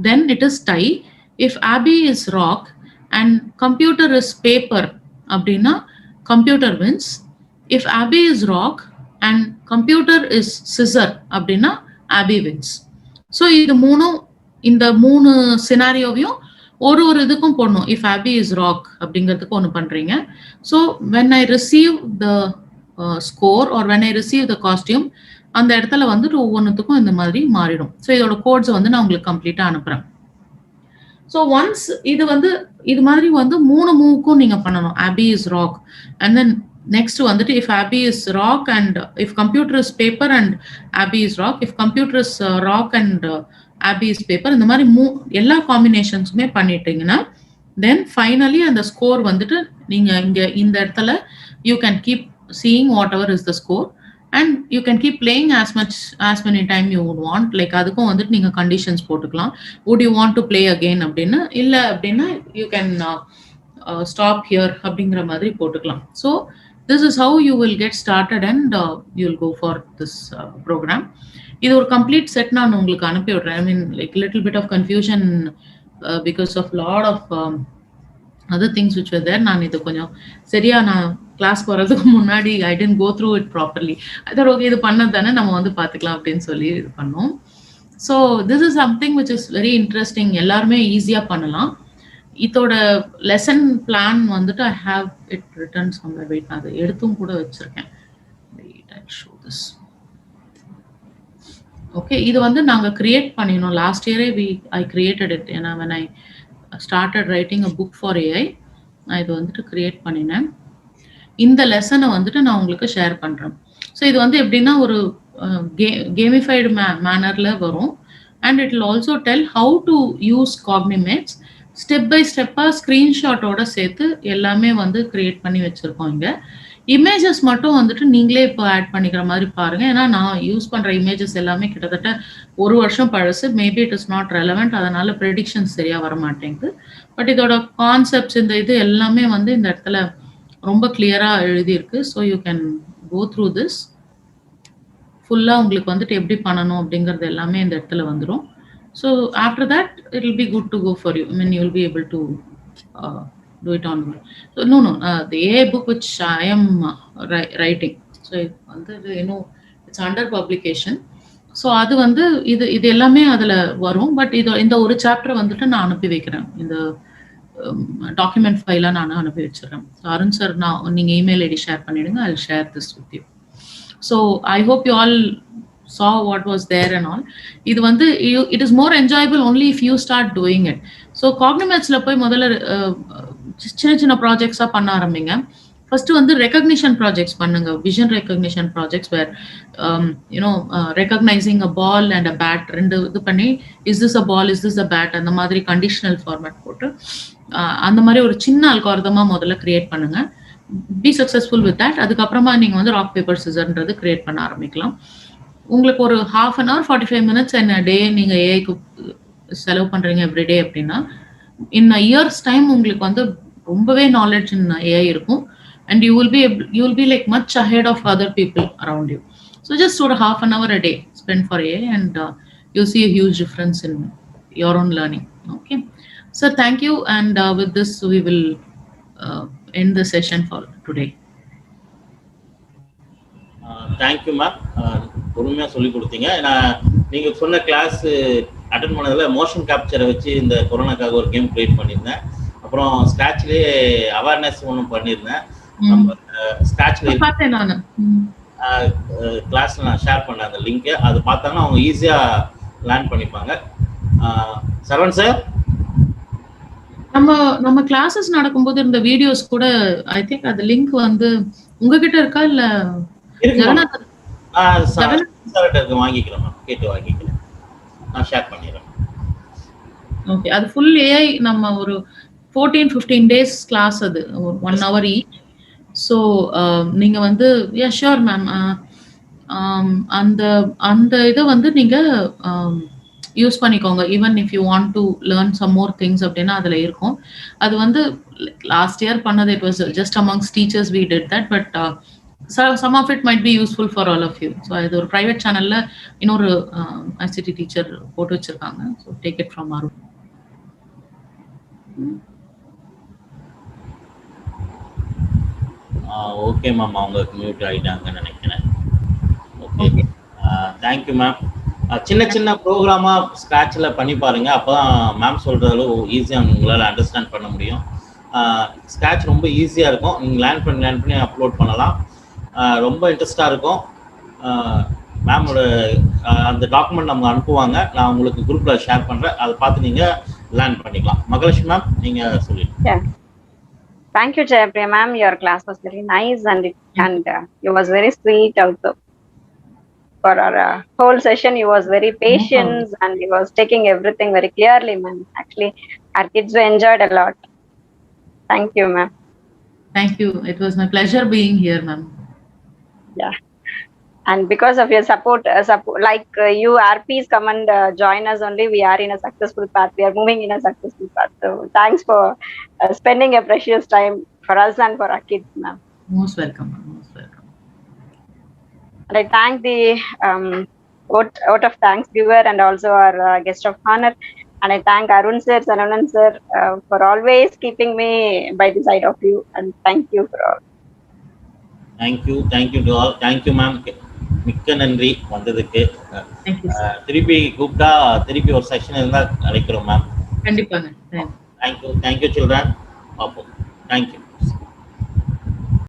then it is tie. If Abby is rock and computer is paper அப்படின்னா computer wins. If Abby is rock and computer is scissor அப்படின்னா Abby wins. So இந்த மூணு சினாரியோவையும் ஒரு இதுக்கும் போடணும். If Abby is rock அப்படிங்கிறதுக்கு ஒன்று பண்றீங்க. So when I receive the score or when I receive the costume, அந்த இடத்துல வந்துட்டு ஒவ்வொன்றுத்துக்கும் இந்த மாதிரி மாறிடும். ஸோ இதோட கோட்ஸை வந்து நான் உங்களுக்கு கம்ப்ளீட்டா அனுப்புறேன். ஸோ ஒன்ஸ் இது மாதிரி வந்து 3 மூவுக்கும் நீங்க பண்ணணும். Abby is rock and then next வந்துட்டு if Abby is rock and if computer is paper and Abby is rock, if computer is rock and Abby is paper, இந்த மாதிரி எல்லா காம்பினேஷன்ஸுமே பண்ணிட்டீங்கன்னா then finally அந்த ஸ்கோர் வந்துட்டு நீங்க இங்க இந்த இடத்துல you can keep seeing whatever is the score and you can keep playing as many time you would want. Like அதுக்கும் வந்துட்டு நீங்க கண்டிஷன்ஸ் போட்டுக்கலாம். would you want to play again அப்படின்னா இல்ல அப்படின்னா you can stop here அப்படிங்கிற மாதிரி போட்டுக்கலாம். So this is how you will get started and you will go for this program. இது ஒரு கம்ப்ளீட் செட் நான் உங்களுக்கு அனுப்பி விடுறேன். I mean like little bit of confusion because of lot of other things which were there. நான் இது கொஞ்சம் சரியா நான் கிளாஸ்க்கு வர்றதுக்கு முன்னாடி I didn't go through it properly. அதோட ஓகே இது பண்ணது தானே நம்ம வந்து பார்த்துக்கலாம் அப்படின்னு சொல்லி இது பண்ணோம். So this is something which is very interesting. எல்லாருமே ஈஸியாக பண்ணலாம். இதோட லெசன் பிளான் வந்துட்டு I have it written somewhere. Wait நான் அதை எடுத்தும் கூட வச்சிருக்கேன். Wait I show this. Okay இது வந்து நாங்க கிரியேட் பண்ணினோம் லாஸ்ட் இயரே. I created it. ஏன்னா when I started writing a book for AI நான் இது வந்துட்டு கிரியேட் பண்ணினேன். இந்த லெசனை வந்துட்டு நான் உங்களுக்கு ஷேர் பண்றேன். ஸோ இது வந்து எப்படின்னா ஒரு கேமிஃபைடு மேனர்ல வரும். And it will also tell how to use காக்னிமேட்ஸ். ஸ்டெப் பை ஸ்டெப்பா ஸ்கிரீன்ஷாட்டோட சேர்த்து எல்லாமே வந்து கிரியேட் பண்ணி வச்சிருக்கோம். இங்க இமேஜஸ் மட்டும் வந்துட்டு நீங்களே இப்போ ஆட் பண்ணிக்கிற மாதிரி பாருங்க. ஏன்னா நான் யூஸ் பண்ற இமேஜஸ் எல்லாமே கிட்டத்தட்ட 1 வருஷம் பழசு. Maybe it is not relevant. அதனால ப்ரெடிக்ஷன்ஸ் சரியா வர மாட்டேங்குது. பட் இதோட கான்செப்ட்ஸ் இந்த இது எல்லாமே வந்து இந்த இடத்துல ரொம்ப கிளியரா எழுதியிருக்கு. So you can go through this ஃபுல்லா. உங்களுக்கு வந்துட்டு எப்படி பண்ணணும் அப்படிங்கிறது எல்லாமே இந்த இடத்துல வந்துடும். So after that it will be good to go for you. I mean you will be able to do it on. So no the AI book which I am writing, so it's under publication. So அது வந்து இது எல்லாமே அதுல வரும். But இந்த ஒரு chapter வந்துட்டு நான் அனுப்பி வைக்கிறேன். இந்த டாக்குமெண்ட் ஃபைலா நான் அனுப்பி வச்சிடறேன். அருண் சார் நீங்க இமெயில் ஐடி ஷேர் பண்ணிடுங்க. I'll share this with you. So I hope you all saw what was there and all. இது வந்து it is more enjoyable only if you start doing it. So Cognimatsல போய் முதல்ல சின்ன ப்ராஜெக்ட்ஸா பண்ண ஆரம்பிங்க. First வந்து recognition projects பண்ணுங்க. Vision recognition projects where recognising a ball and a bat ரெண்டு இது பண்ணி is this a ball is this a bat அந்த மாதிரி கண்டிஷனல் ஃபார்மேட் போட்டு அந்த மாதிரி ஒரு சின்ன அல்காரிதமா முதல்ல கிரியேட் பண்ணுங்க. Be successful with that. அதுக்கப்புறமா நீங்க வந்து ராக் பேப்பர் சிசர்ன்றது கிரியேட் பண்ண ஆரம்பிக்கலாம். உங்களுக்கு ஒரு 1/2 hour 45 minutes in a day நீங்க ஏஐக்கு செலவு பண்றீங்க எவ்ரிடே அப்படின்னா in a year's time உங்களுக்கு வந்து ரொம்பவே நாலேஜ் இன் AI இருக்கும். and you will be like much ahead of other people around you. So just sort of 1/2 hour a day spend for AI and you'll see a huge difference in your own learning. Okay, so thank you, and with this we will end the session for today. Thank you ma'am. பொறுமையா சொல்லி கொடுத்தீங்க. நான் நீங்க சொன்ன class attend பண்ணதுல motion கேப்சரை வச்சு இந்த கொரோனாக்காக ஒரு கேம் கிரியேட் பண்ணியிருந்தேன். அப்புறம் ஸ்கிராட்ச்லயே அவேர்னஸ் ஒன்று பண்ணியிருந்தேன். நம்ம ஸ்கிராட்ச்ல கிளாஸ்ல நான் ஷேர் பண்ணேன் அந்த லிங்க். அது பார்த்தாங்கன்னா அவங்க ஈஸியா லேர்ன் பண்ணிப்பாங்க. சரவண் சார், நம்ம கிளாஸஸ் நடக்கும்போது இருந்த வீடியோஸ் கூட ஐ திங்க் அந்த லிங்க் வந்து உங்ககிட்ட இருக்கா இல்ல வாங்கிக்கிறேன், கேட்டு வாங்கிக்கிறேன், நான் ஷேர் பண்ணிடுறேன். ஓகே, அது ஃபுல் ஏஐ நம்ம ஒரு 14-15 days கிளாஸ், அது 1 hour each. ஸோ நீங்க வந்து ஷியோர் மேம், அந்த அந்த இத வந்து நீங்க யூஸ் பண்ணிக்கோங்க. Even if you want to learn some more things அப்டின்னா அதுல இருக்கும். அது வந்து லாஸ்ட் இயர் பண்ணது it was just amongst teachers we did that. But some of it might be useful for all of you. So இது ஒரு private சேனல்ல இன்னொரு ஐசிடி டீச்சர் போட்டு வச்சிருக்காங்க. So take it from Arun. Okay ma'am, அவங்க mute ஆகிட்டாங்கன்னு நினைக்கிறேன். Okay, thank you ma'am. சின்ன சின்ன ப்ரோக்ராமா ஸ்க்ராட்சில் பண்ணி பாருங்க, அப்போதான் மேம் சொல்கிற அளவு ஈஸியாக உங்களால் அண்டர்ஸ்டாண்ட் பண்ண முடியும். ஸ்க்ராட்ச் ரொம்ப ஈஸியாக இருக்கும், நீங்கள் லேர்ன் பண்ணி அப்லோட் பண்ணலாம். ரொம்ப இன்ட்ரெஸ்டாக இருக்கும். மேமோட அந்த டாக்குமெண்ட் நம்ம அனுப்புவாங்க, நான் உங்களுக்கு குரூப்பில் ஷேர் பண்ணுறேன், அதை பார்த்து நீங்கள் லேர்ன் பண்ணிக்கலாம். மகாலட்சுமி மேம், நீங்கள் சொல்லிடுங்க. Thank you, Jayapriya ma'am. Your class was very nice and you was very sweet also. For our whole session, you was very patient and you was taking everything very clearly, ma'am. Actually, our kids enjoyed a lot. Thank you, ma'am. Thank you. It was my pleasure being here, ma'am. Yeah. And because of your support, you RPs come and join us only, we are in a successful path. We are moving in a successful path. So thanks for spending a precious time for us and for our kids, ma'am. Most welcome, ma'am. Most welcome. And I thank the vote of thanks giver and also our guest of honor. And I thank Arun sir, Sananan sir for always keeping me by the side of you. And thank you for all. Thank you to all. Thank you, ma'am. மிக்க நன்றி வந்ததுக்கு. திருப்பி கூப்பிட்டா திருப்பி ஒரு section இருந்தால் அழைக்கிறோம் ma'am. கண்டிப்பாங்க. Thank you children. பார்ப்போம். தேங்க்யூ.